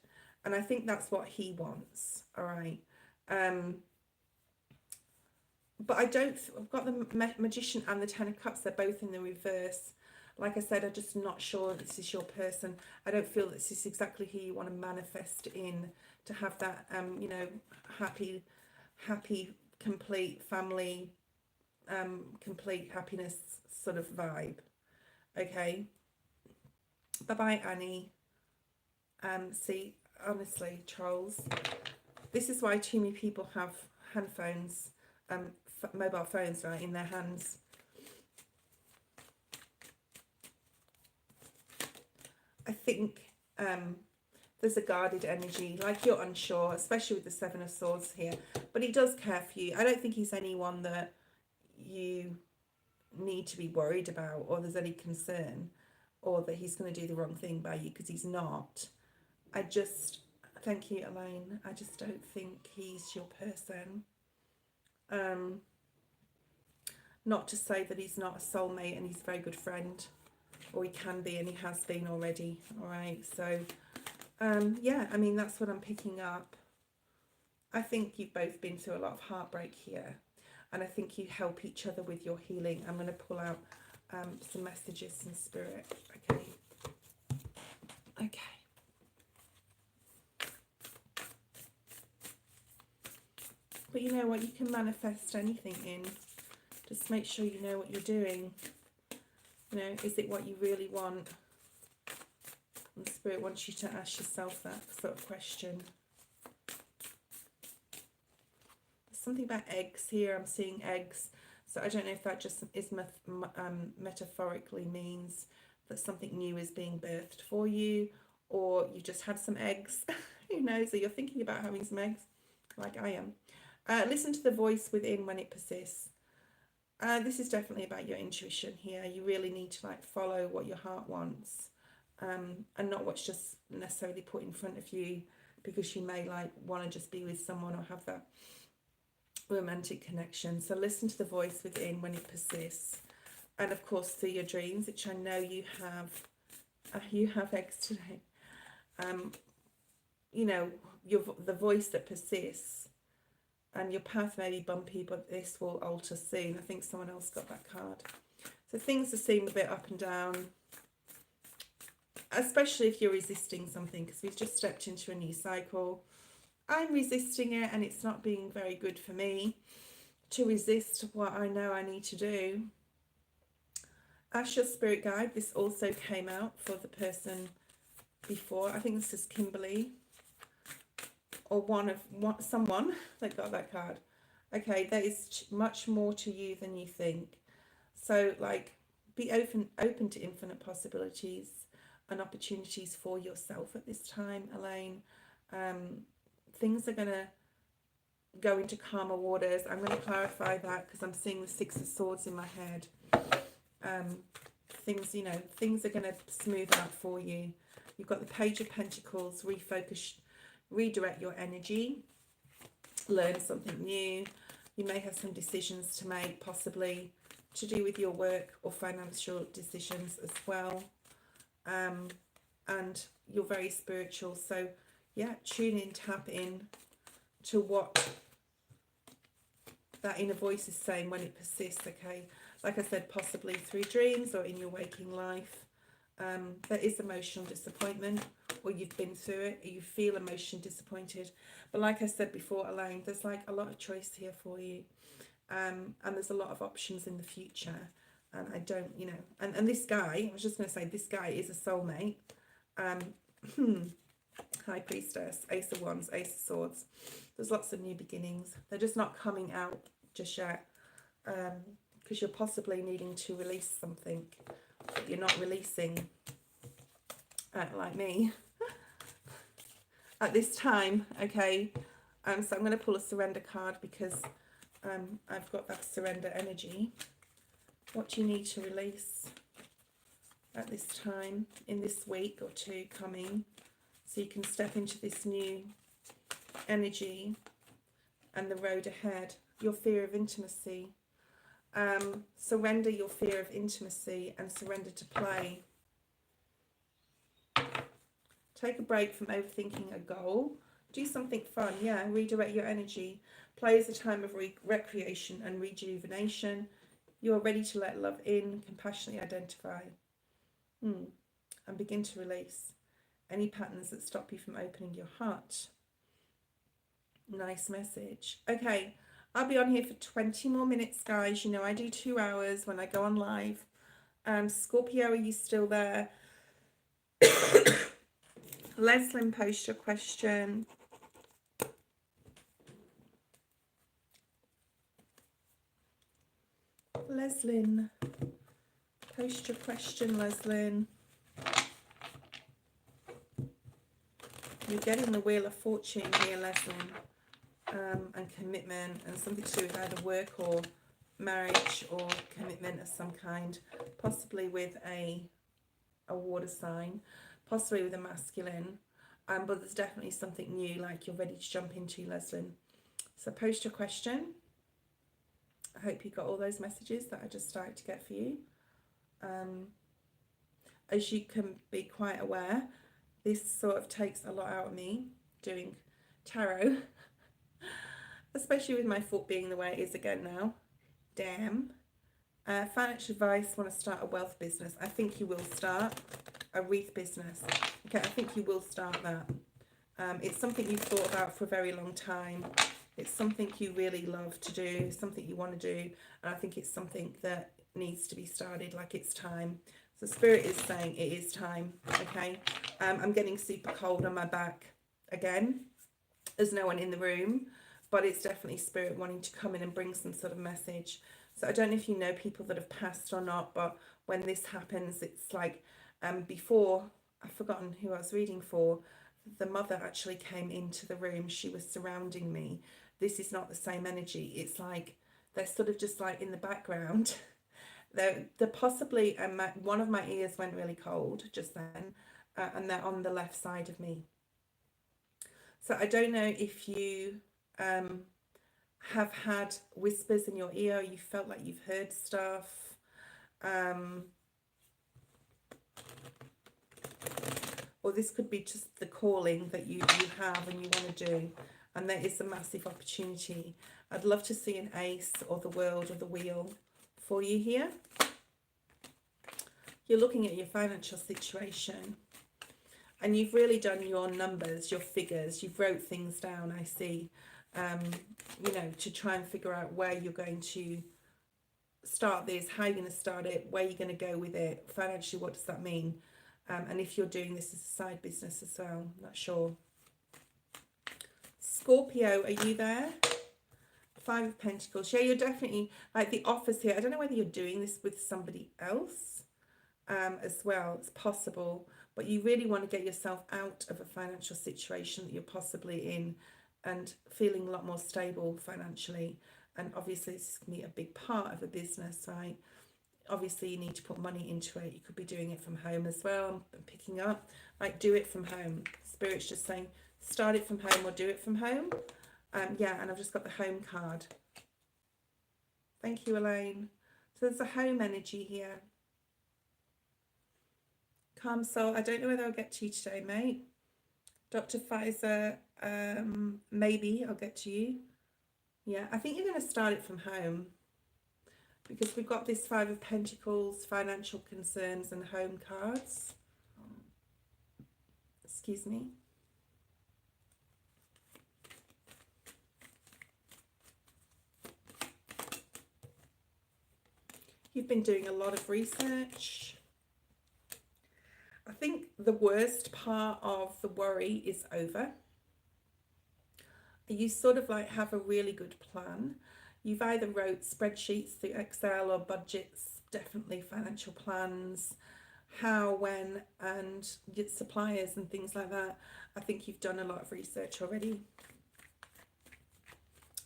And I think that's what he wants. All right. But I don't, I've got the Magician and the Ten of Cups. They're both in the reverse. Like I said, I'm just not sure this is your person. I don't feel this is exactly who you want to manifest in, to have that, you know, happy, complete family, complete happiness sort of vibe. Okay. Bye-bye, Annie. See, honestly, trolls, this is why too many people have hand phones, mobile phones, right, in their hands. I think there's a guarded energy, like you're unsure, especially with the Seven of Swords here, but he does care for you. I don't think he's anyone that you need to be worried about, or there's any concern, or that he's going to do the wrong thing by you, because he's not. I just, thank you, Elaine, I just don't think he's your person. Not to say that he's not a soulmate and he's a very good friend, or he can be, and he has been already. All right, so yeah, I mean, that's what I'm picking up. I think you've both been through a lot of heartbreak here, and I think you help each other with your healing. I'm going to pull out some messages in spirit. Okay. Okay. But you know what? You can manifest anything in. Just make sure you know what you're doing. You know, is it what you really want? And Spirit wants you to ask yourself that sort of question. There's something about eggs here. I'm seeing eggs. So I don't know if that just is metaphorically means that something new is being birthed for you, or you just had some eggs. Who knows? Or you're thinking about having some eggs, like I am. Listen to the voice within when it persists. This is definitely about your intuition here. You really need to like follow what your heart wants, and not what's just necessarily put in front of you, because you may like want to just be with someone or have that romantic connection. So listen to the voice within when it persists, and of course through your dreams, which I know you have. You have eggs today. You know, the voice that persists. And your path may be bumpy, but this will alter soon. I think someone else got that card. So things seem a bit up and down, especially if you're resisting something, because we've just stepped into a new cycle. I'm resisting it, and it's not being very good for me to resist what I know I need to do. Ask your spirit guide. This also came out for the person before. I think this is Kimberly, or someone that got that card. Okay, there is much more to you than you think. So like, be open to infinite possibilities and opportunities for yourself at this time, Elaine. Things are gonna go into calmer waters. I'm going to clarify that because I'm seeing the Six of Swords in my head. Things, you know, things are going to smooth out for you. You've got the Page of Pentacles. Refocus, redirect your energy, learn something new. You may have some decisions to make, possibly to do with your work or financial decisions as well. And you're very spiritual, so yeah, tune in, tap in to what that inner voice is saying when it persists. Okay, like I said, possibly through dreams or in your waking life. There is emotional disappointment, or you've been through it, or you feel emotionally disappointed. But like I said before, Elaine, there's like a lot of choice here for you, and there's a lot of options in the future. And I don't, you know, and this guy, I was just going to say, this guy is a soulmate. High Priestess, Ace of Wands, Ace of Swords. There's lots of new beginnings. They're just not coming out just yet, because you're possibly needing to release something that you're not releasing, like me, at this time. Okay, so I'm going to pull a surrender card because I've got that surrender energy. What do you need to release at this time, in this week or two coming, so you can step into this new energy and the road ahead? Your fear of intimacy. Surrender your fear of intimacy and surrender to play. Take a break from overthinking a goal. Do something fun. Yeah, redirect your energy. Play is a time of recreation and rejuvenation. You are ready to let love in, compassionately identify. And begin to release any patterns that stop you from opening your heart. Nice message. Okay, I'll be on here for 20 more minutes, guys. You know, I do 2 hours when I go on live. Scorpio, are you still there? Leslin, post your question. Leslin, post your question, Leslin. You're getting the Wheel of Fortune here, Leslin, and commitment, and something to do with either work or marriage or commitment of some kind, possibly with a water sign, possibly with a masculine, but there's definitely something new, like you're ready to jump into, Leslin. So post your question. I hope you got all those messages that I just started to get for you. As you can be quite aware, this sort of takes a lot out of me doing tarot, especially with my foot being the way it is again now. Damn. Financial advice, want to start a wealth business. I think you will start a wreath business. Okay, I think you will start that. It's something you've thought about for a very long time. It's something you really love to do, something you want to do, and I think it's something that needs to be started, like it's time. So Spirit is saying it is time, okay? I'm getting super cold on my back again. There's no one in the room, but it's definitely Spirit wanting to come in and bring some sort of message. So I don't know if you know people that have passed or not, but when this happens, it's like before, I've forgotten who I was reading for, the mother actually came into the room. She was surrounding me. This is not the same energy. It's like they're sort of just like in the background. They're possibly, one of my ears went really cold just then, and they're on the left side of me. So I don't know if you have had whispers in your ear, you felt like you've heard stuff. Or this could be just the calling that you have and you want to do. And there is a massive opportunity. I'd love to see an ace or the world or the wheel for you here. You're looking at your financial situation. And you've really done your numbers, your figures. You've wrote things down, I see. You know, to try and figure out where you're going to start this, how you're going to start it, where you're going to go with it. Financially, what does that mean? And if you're doing this as a side business as well, I'm not sure. Scorpio, are you there? 5 of Pentacles. Yeah, you're definitely like the offers here. I don't know whether you're doing this with somebody else as well. It's possible. But you really want to get yourself out of a financial situation that you're possibly in and feeling a lot more stable financially. And obviously, this is going to be a big part of a business, right? Obviously, you need to put money into it. You could be doing it from home as well, picking up. Like, do it from home. Spirit's just saying, start it from home or do it from home. Yeah, and I've just got the home card. Thank you, Elaine. So there's a home energy here. Calm soul. I don't know whether I'll get to you today, mate. Dr. Pfizer, maybe I'll get to you. Yeah, I think you're going to start it from home. Because we've got this 5 of Pentacles, financial concerns and home cards. Excuse me. You've been doing a lot of research. I think the worst part of the worry is over. You sort of like have a really good plan. You've either wrote spreadsheets through Excel or budgets, definitely financial plans, how, when, and your suppliers and things like that. I think you've done a lot of research already.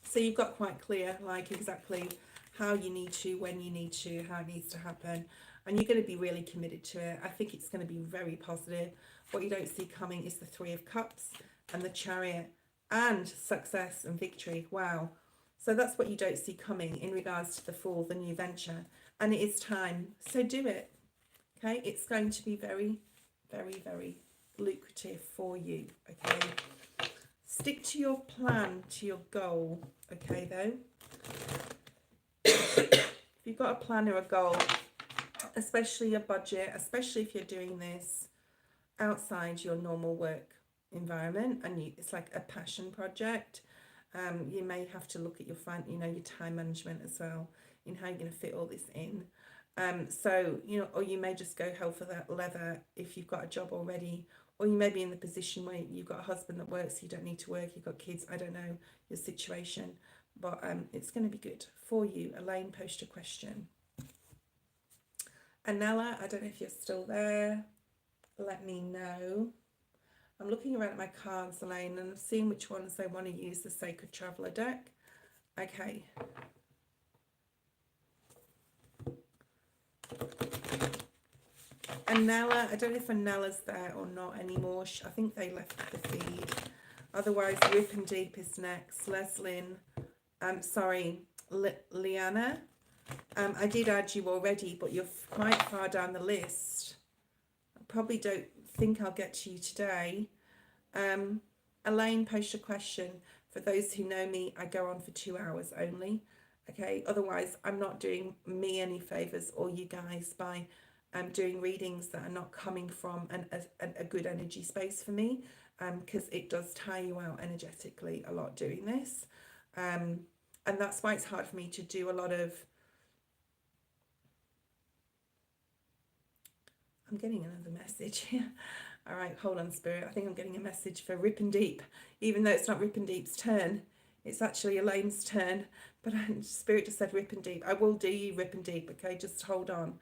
So you've got quite clear, like exactly how you need to, when you need to, how it needs to happen. And you're going to be really committed to it. I think it's going to be very positive. What you don't see coming is the 3 of Cups and the Chariot and success and victory. Wow. So that's what you don't see coming in regards to the Fool, the new venture. And it is time. So do it. Okay. It's going to be very, very, very lucrative for you. Okay. Stick to your plan, to your goal. Okay, though. If you've got a plan or a goal, especially a budget, especially if you're doing this outside your normal work environment and it's like a passion project. You may have to look at your your time management as well in how you're going to fit all this in. So, or you may just go hell for that leather if you've got a job already, or you may be in the position where you've got a husband that works, so you don't need to work, you've got kids, I don't know your situation, but it's going to be good for you. Elaine, post a question. Anella, I don't know if you're still there. Let me know. I'm looking around at my cards, Elaine, and I'm seeing which ones they want to use the Sacred Traveller deck. Okay. Anella, I don't know if Anella's there or not anymore. I think they left the feed. Otherwise, Rip and Deep is next. Leslin, Liana. I did add you already, but you're quite far down the list. I probably don't think I'll get to you today. Elaine, post a question. For those who know me, I go on for 2 hours only. Okay, otherwise I'm not doing me any favors or you guys by doing readings that are not coming from a good energy space for me, because it does tire you out energetically a lot doing this, and that's why it's hard for me to do a lot of. I'm getting another message here. All right, hold on, Spirit. I think I'm getting a message for Rip and Deep, even though it's not Rip and Deep's turn. It's actually Elaine's turn, but Spirit just said Rip and Deep. I will do you Rip and Deep, okay? Just hold on.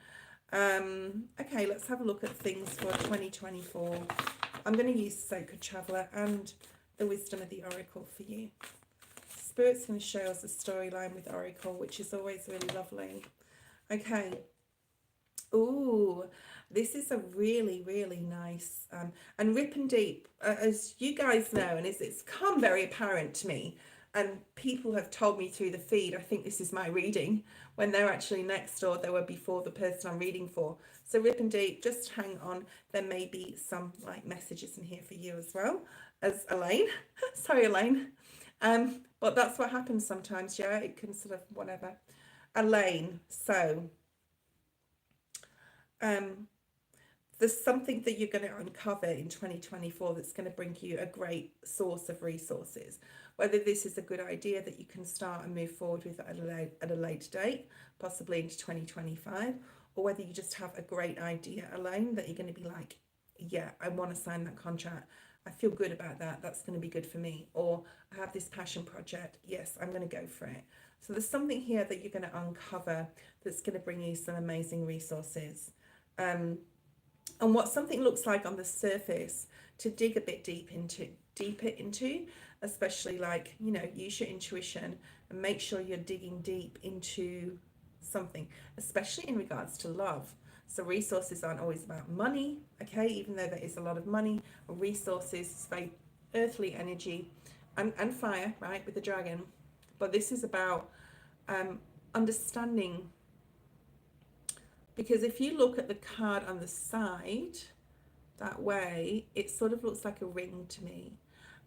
Okay, let's have a look at things for 2024. I'm going to use Sacred Traveller and the Wisdom of the Oracle for you. Spirit's going to show us a storyline with Oracle, which is always really lovely. Okay. Ooh, this is a really, really nice, and Rip and Deep, as you guys know, and it's come very apparent to me, and people have told me through the feed, I think this is my reading, when they're actually next door, they were before the person I'm reading for. So Rip and Deep, just hang on, there may be some like messages in here for you as well as Elaine. Sorry, Elaine. But that's what happens sometimes, yeah, it can sort of whatever. Elaine, so there's something that you're going to uncover in 2024 that's going to bring you a great source of resources. Whether this is a good idea that you can start and move forward with at a later date, possibly into 2025, or whether you just have a great idea, Elaine, that you're going to be like, yeah, I want to sign that contract. I feel good about that. That's going to be good for me. Or I have this passion project. Yes, I'm going to go for it. So there's something here that you're going to uncover that's going to bring you some amazing resources. And what something looks like on the surface to dig a bit deeper into, especially like, use your intuition and make sure you're digging deep into something, especially in regards to love. So resources aren't always about money, okay, even though there is a lot of money. Resources is very earthly energy and fire, right, with the dragon. But this is about understanding. Because if you look at the card on the side that way, it sort of looks like a ring to me.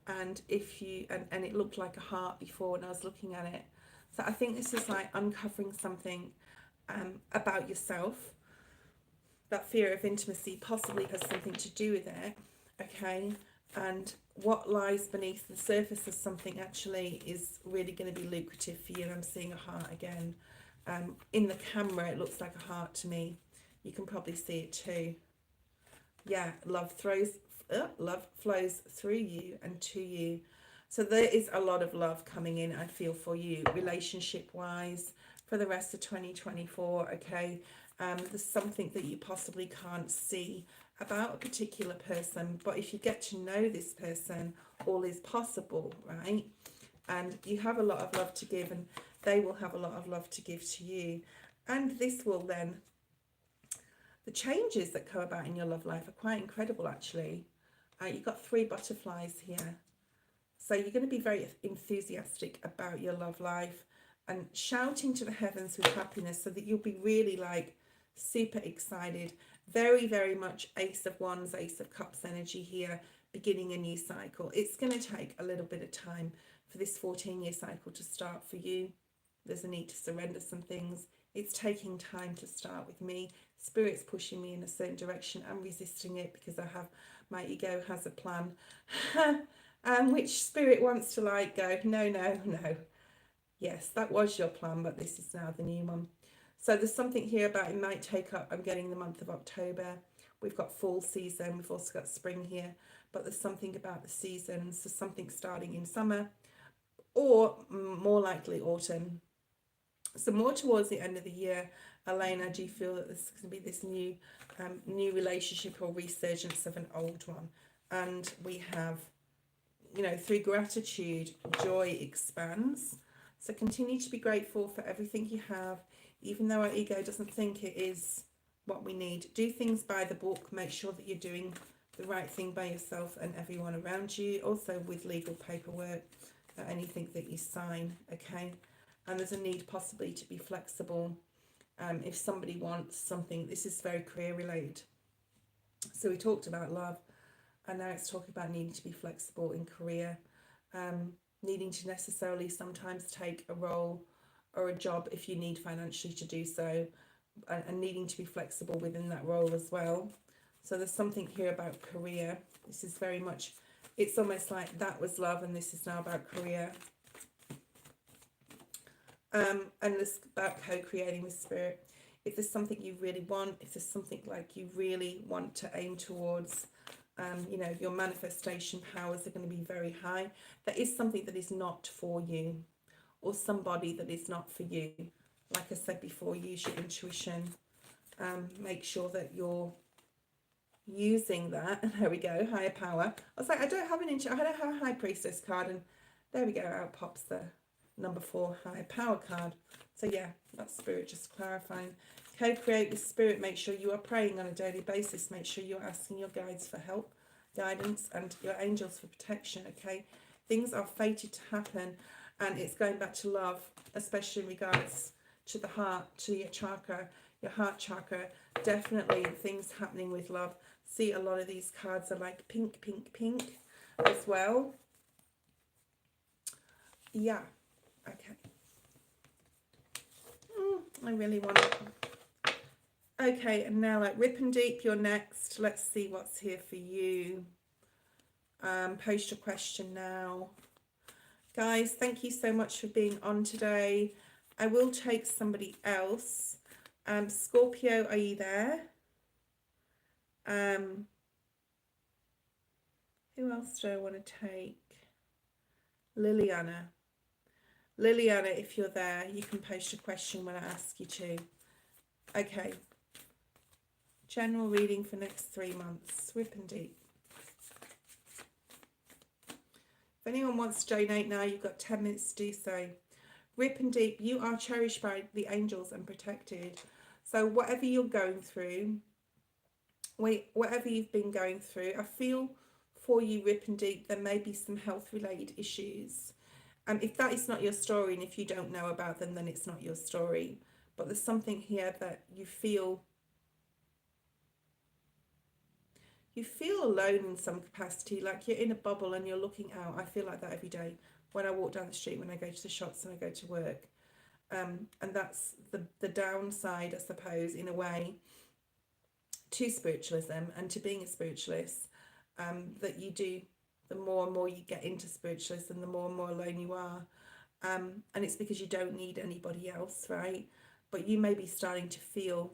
And if you, and it looked like a heart before when I was looking at it. So I think this is like uncovering something about yourself. That fear of intimacy possibly has something to do with it, okay? And what lies beneath the surface of something actually is really going to be lucrative for you. And I'm seeing a heart again. In the camera, it looks like a heart to me. You can probably see it too. Yeah, love flows through you and to you. So there is a lot of love coming in, I feel, for you, relationship-wise, for the rest of 2024, okay? There's something that you possibly can't see about a particular person, but if you get to know this person, all is possible, right? And you have a lot of love to give, and they will have a lot of love to give to you. And this will then, the changes that come about in your love life are quite incredible, actually. You've got 3 butterflies here. So you're going to be very enthusiastic about your love life and shouting to the heavens with happiness, so that you'll be really like super excited. Very, very much Ace of Wands, Ace of Cups energy here, beginning a new cycle. It's going to take a little bit of time for this 14-year cycle to start for you. There's a need to surrender some things. It's taking time to start with me. Spirit's pushing me in a certain direction. I'm resisting it because my ego has a plan. Which spirit wants to like go, no, no, no. Yes, that was your plan, but this is now the new one. So there's something here about it might take up, I'm getting the month of October. We've got fall season, we've also got spring here, but there's something about the seasons. So something starting in summer or more likely autumn. So more towards the end of the year, Elaine, I do feel that there's going to be this new relationship or resurgence of an old one. And we have, you know, through gratitude, joy expands. So continue to be grateful for everything you have, even though our ego doesn't think it is what we need. Do things by the book. Make sure that you're doing the right thing by yourself and everyone around you. Also with legal paperwork, anything that you sign, okay? And there's a need possibly to be flexible. If somebody wants something, this is very career related. So we talked about love, and now it's talking about needing to be flexible in career, needing to necessarily sometimes take a role or a job if you need financially to do so, and needing to be flexible within that role as well. So there's something here about career. This is very much, it's almost like that was love and this is now about career. And this about co-creating with spirit. If there's something you really want, if there's something like you really want to aim towards, you know, your manifestation powers are going to be very high. There is something that is not for you, or somebody that is not for you. Like I said before, use your intuition. Make sure that you're using that. And there we go, higher power. I was like, I don't have a high priestess card, and there we go, out pops the number 4 higher power card. So yeah, that's spirit just clarifying. Co-create with spirit. Make sure you are praying on a daily basis. Make sure you're asking your guides for help, guidance, and your angels for protection, okay? Things are fated to happen, and it's going back to love, especially in regards to the heart, to your chakra, your heart chakra. Definitely things happening with love. See, a lot of these cards are like pink, pink, pink as well. Yeah, okay. I really want to. Okay, and now like Rip and Deep, you're next. Let's see what's here for you. Post your question now. Guys, thank you so much for being on today. I will take somebody else. Scorpio, are you there? Who else do I want to take? Liliana. Liliana, if you're there, you can post a question when I ask you to. Okay. General reading for next 3 months. Rip and Deep. If anyone wants to donate now, you've got 10 minutes to do so. Rip and Deep, you are cherished by the angels and protected. So whatever you're going through, whatever you've been going through, I feel for you, Rip and Deep, there may be some health related issues. And if that is not your story, and if you don't know about them, then it's not your story. But there's something here that you feel alone in some capacity, like you're in a bubble and you're looking out. I feel like that every day when I walk down the street, when I go to the shops and I go to work. And that's the downside, I suppose, in a way, to spiritualism and to being a spiritualist, that you do, the more and more you get into spiritualism, the more and more alone you are. And it's because you don't need anybody else, right? But you may be starting to feel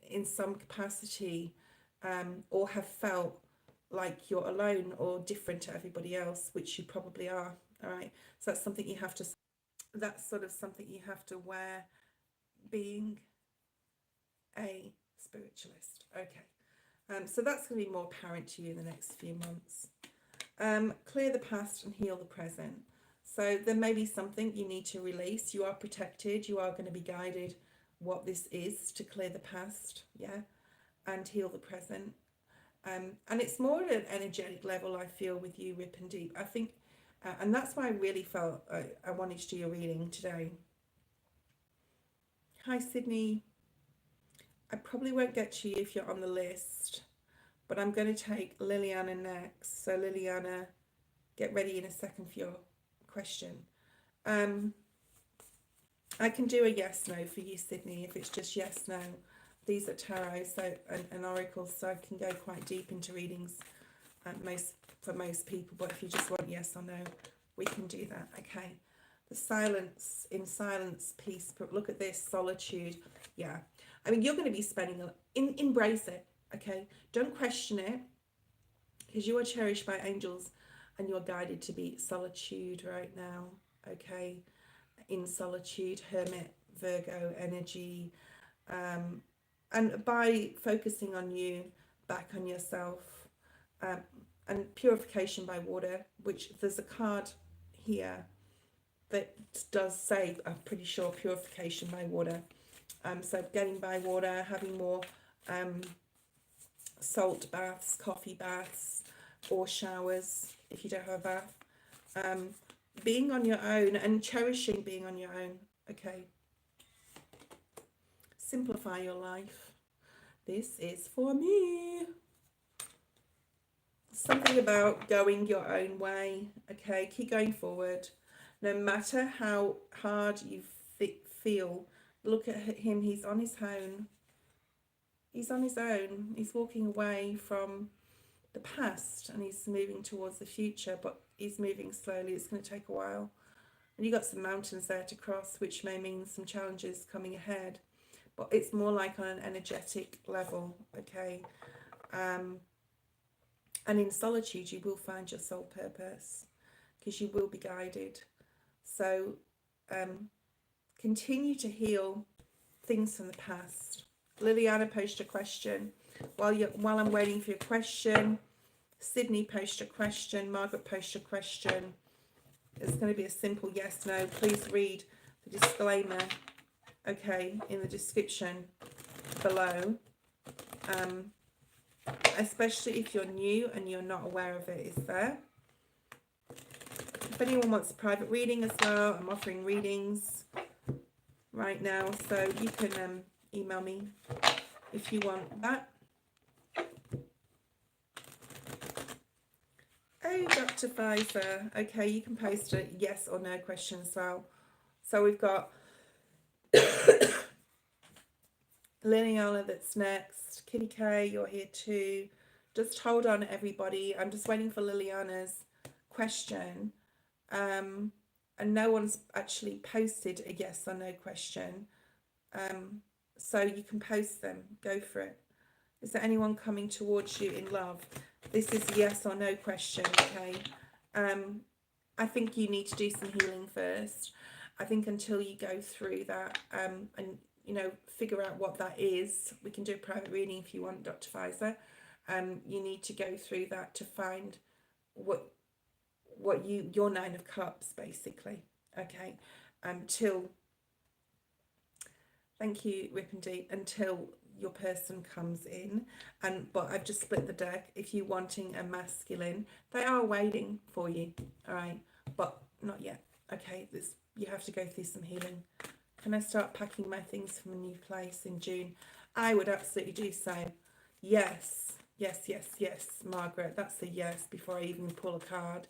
in some capacity, or have felt like you're alone or different to everybody else, which you probably are. All right, so that's something you have to, that's sort of something you have to wear, being a spiritualist. Okay, so that's going to be more apparent to you in the next few months. Clear the past and heal the present. So there may be something you need to release. You are protected, you are going to be guided what this is to clear the past, yeah, and heal the present. And it's more at an energetic level, I feel, with you, Rip and Deep. I think, and that's why I really felt I wanted to do your reading today. Hi, Sydney. I probably won't get to you if you're on the list, but I'm going to take Liliana next. So Liliana, get ready in a second for your question. I can do a yes, no for you, Sydney, if it's just yes, no. These are tarot so and oracles, so I can go quite deep into readings for most people. But if you just want yes or no, we can do that. Okay. The silence, in silence, peace. But look at this, solitude. Yeah. I mean, you're going to be spending embrace it. Okay. Don't question it, because you are cherished by angels and you're guided to be solitude right now. Okay. In solitude, hermit, Virgo energy. And by focusing on you, back on yourself, and purification by water, which there's a card here that does say, I'm pretty sure, purification by water. So getting by water, having more salt baths, coffee baths, or showers if you don't have a bath. Being on your own and cherishing being on your own. Okay. Simplify your life. This is for me. Something about going your own way. Okay, keep going forward. No matter how hard you feel, look at him. He's on his own. He's on his own. He's walking away from the past and he's moving towards the future, but he's moving slowly. It's going to take a while. And you've got some mountains there to cross, which may mean some challenges coming ahead. But it's more like on an energetic level, okay? And in solitude, you will find your soul purpose because you will be guided. So continue to heal things from the past. Liliana, post a question. While I'm waiting for your question, Sydney, post a question. Margaret, post a question. It's going to be a simple yes, no. Please read the disclaimer, okay, in the description below. Especially if you're new and you're not aware of it, is there. If anyone wants a private reading as well, I'm offering readings right now, so you can email me if you want that. Oh, Dr. Pfizer. Okay, you can post a yes or no question as well. So we've got Liliana that's next. Kitty K, you're here too. Just hold on, everybody. I'm just waiting for Liliana's question. And no one's actually posted a yes or no question. So you can post them. Go for it. Is there anyone coming towards you in love? This is a yes or no question, okay? I think you need to do some healing first. I think until you go through that and, you know, figure out what that is, we can do a private reading if you want, Dr. Pfizer. You need to go through that to find what your 9 of Cups, basically, okay? Thank you, Rip and Deep, until your person comes in. But I've just split the deck. If you're wanting a masculine, they are waiting for you, all right, but not yet, okay? You have to go through some healing. Can I start packing my things from a new place in June? I would absolutely do so. Yes, yes, yes, yes, Margaret, that's a yes before I even pull a card.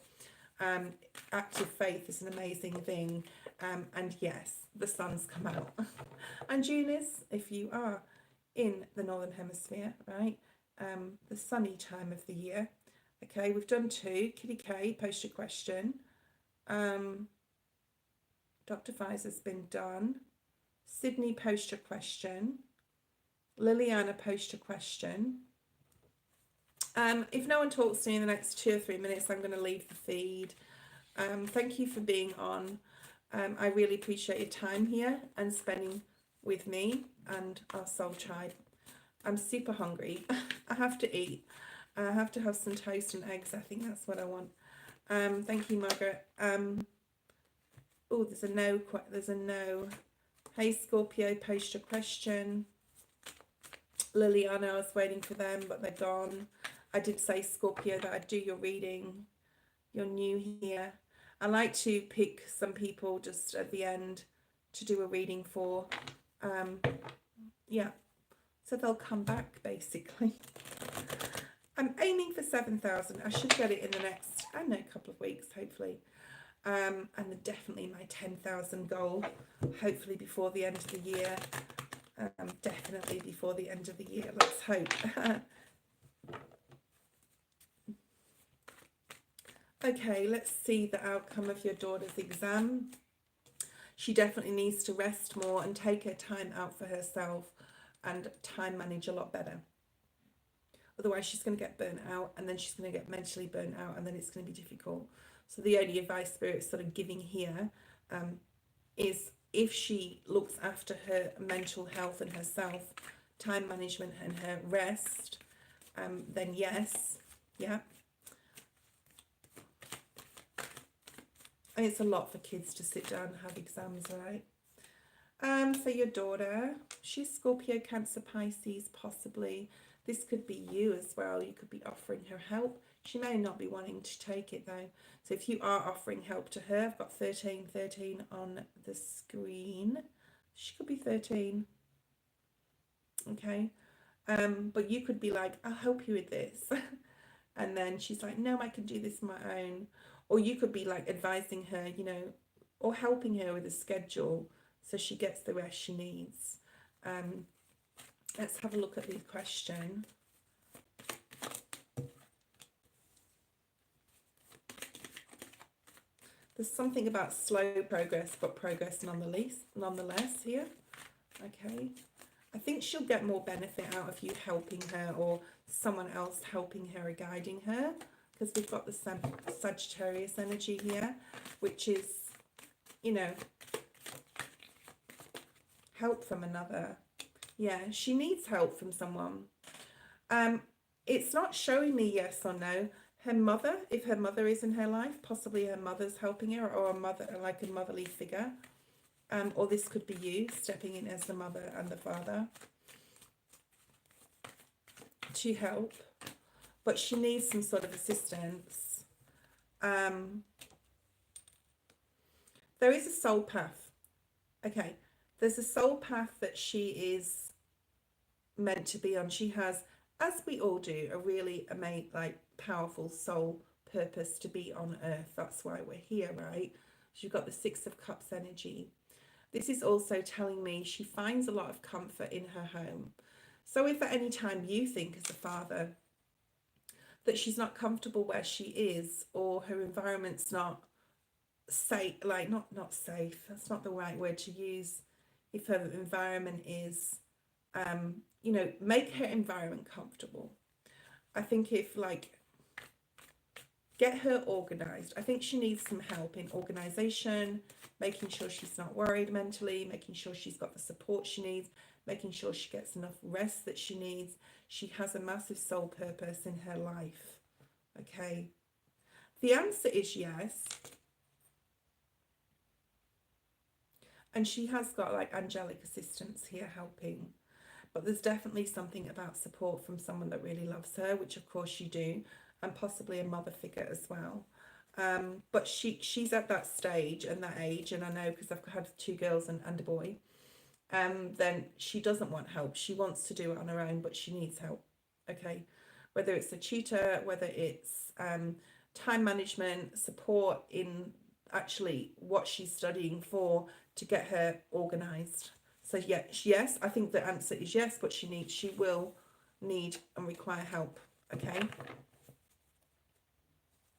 Active faith is an amazing thing, and yes, the sun's come out. And June is, if you are in the Northern Hemisphere, right, the sunny time of the year. Okay, we've done 2. Kitty K, post a question. Dr. Pfizer's been done. Sydney, post a question. Liliana, post a question. If no one talks to me in the next 2 or 3 minutes, I'm going to leave the feed. Thank you for being on. I really appreciate your time here and spending with me and our soul tribe. I'm super hungry. I have to eat. I have to have some toast and eggs. I think that's what I want. Thank you, Margaret. Oh, there's a no. There's a no. Hey, Scorpio, post a question. Liliana, I was waiting for them, but they're gone. I did say, Scorpio, that I'd do your reading. You're new here. I like to pick some people just at the end to do a reading for. Yeah, so they'll come back, basically. I'm aiming for 7,000. I should get it in the next, I don't know, couple of weeks, hopefully. And definitely my 10,000 goal, hopefully before the end of the year. Definitely before the end of the year, let's hope. Okay, let's see the outcome of your daughter's exam. She definitely needs to rest more and take her time out for herself and time manage a lot better. Otherwise, she's going to get burnt out, and then she's going to get mentally burnt out, and then it's going to be difficult. So the only advice Spirit's sort of giving here is if she looks after her mental health and herself, time management and her rest, then yes, yeah. And it's a lot for kids to sit down and have exams, right? So your daughter, she's Scorpio, Cancer, Pisces, possibly. This could be you as well. You could be offering her help. She may not be wanting to take it though. So if you are offering help to her, I've got 13 on the screen. She could be 13. Okay. But you could be like, I'll help you with this. And then she's like, no, I can do this on my own. Or you could be like advising her, you know, or helping her with a schedule so she gets the rest she needs. Let's have a look at the question. There's something about slow progress, but progress nonetheless here. Okay. I think she'll get more benefit out of you helping her or someone else helping her or guiding her, because we've got the Sagittarius energy here, which is, you know, help from another. Yeah, she needs help from someone. It's not showing me yes or no. Her mother, if her mother is in her life, possibly her mother's helping her, or a mother, like a motherly figure. Or this could be you stepping in as the mother and the father to help. But she needs some sort of assistance. There is a soul path. Okay, there's a soul path that she is meant to be on. She has, as we all do, a really amazing, like, powerful soul purpose to be on earth. That's why we're here, right? She's got the Six of Cups energy. This is also telling me she finds a lot of comfort in her home. So if at any time you think as a father that she's not comfortable where she is, or her environment's not safe, like not safe, that's not the right word to use. If her environment is, you know, make her environment comfortable. I think if, like, get her organized. I think she needs some help in organization, making sure she's not worried mentally, making sure she's got the support she needs, making sure she gets enough rest that she needs. She has a massive soul purpose in her life. Okay. The answer is yes. And she has got, like, angelic assistance here helping. But there's definitely something about support from someone that really loves her, which of course you do, and possibly a mother figure as well. But she's at that stage and that age, and I know because I've had 2 girls and a boy, then she doesn't want help. She wants to do it on her own, but she needs help. Okay, whether it's a tutor, whether it's time management, support in actually what she's studying for to get her organized. So yeah, yes, I think the answer is yes, but she will need and require help. Okay.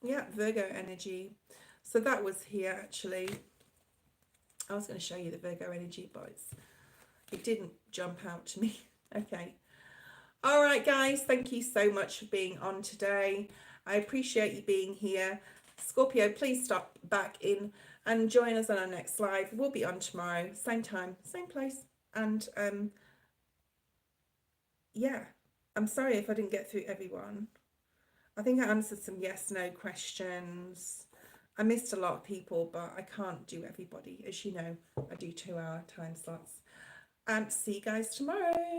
Yeah, Virgo energy. So that was here actually. I was going to show you the Virgo energy, but it didn't jump out to me. Okay. All right, guys, thank you so much for being on today. I appreciate you being here. Scorpio, please stop back in and join us on our next live. We'll be on tomorrow, same time, same place. And yeah, I'm sorry if I didn't get through everyone. I think I answered some yes, no questions. I missed a lot of people, but I can't do everybody. As you know, I do 2-hour time slots. See you guys tomorrow.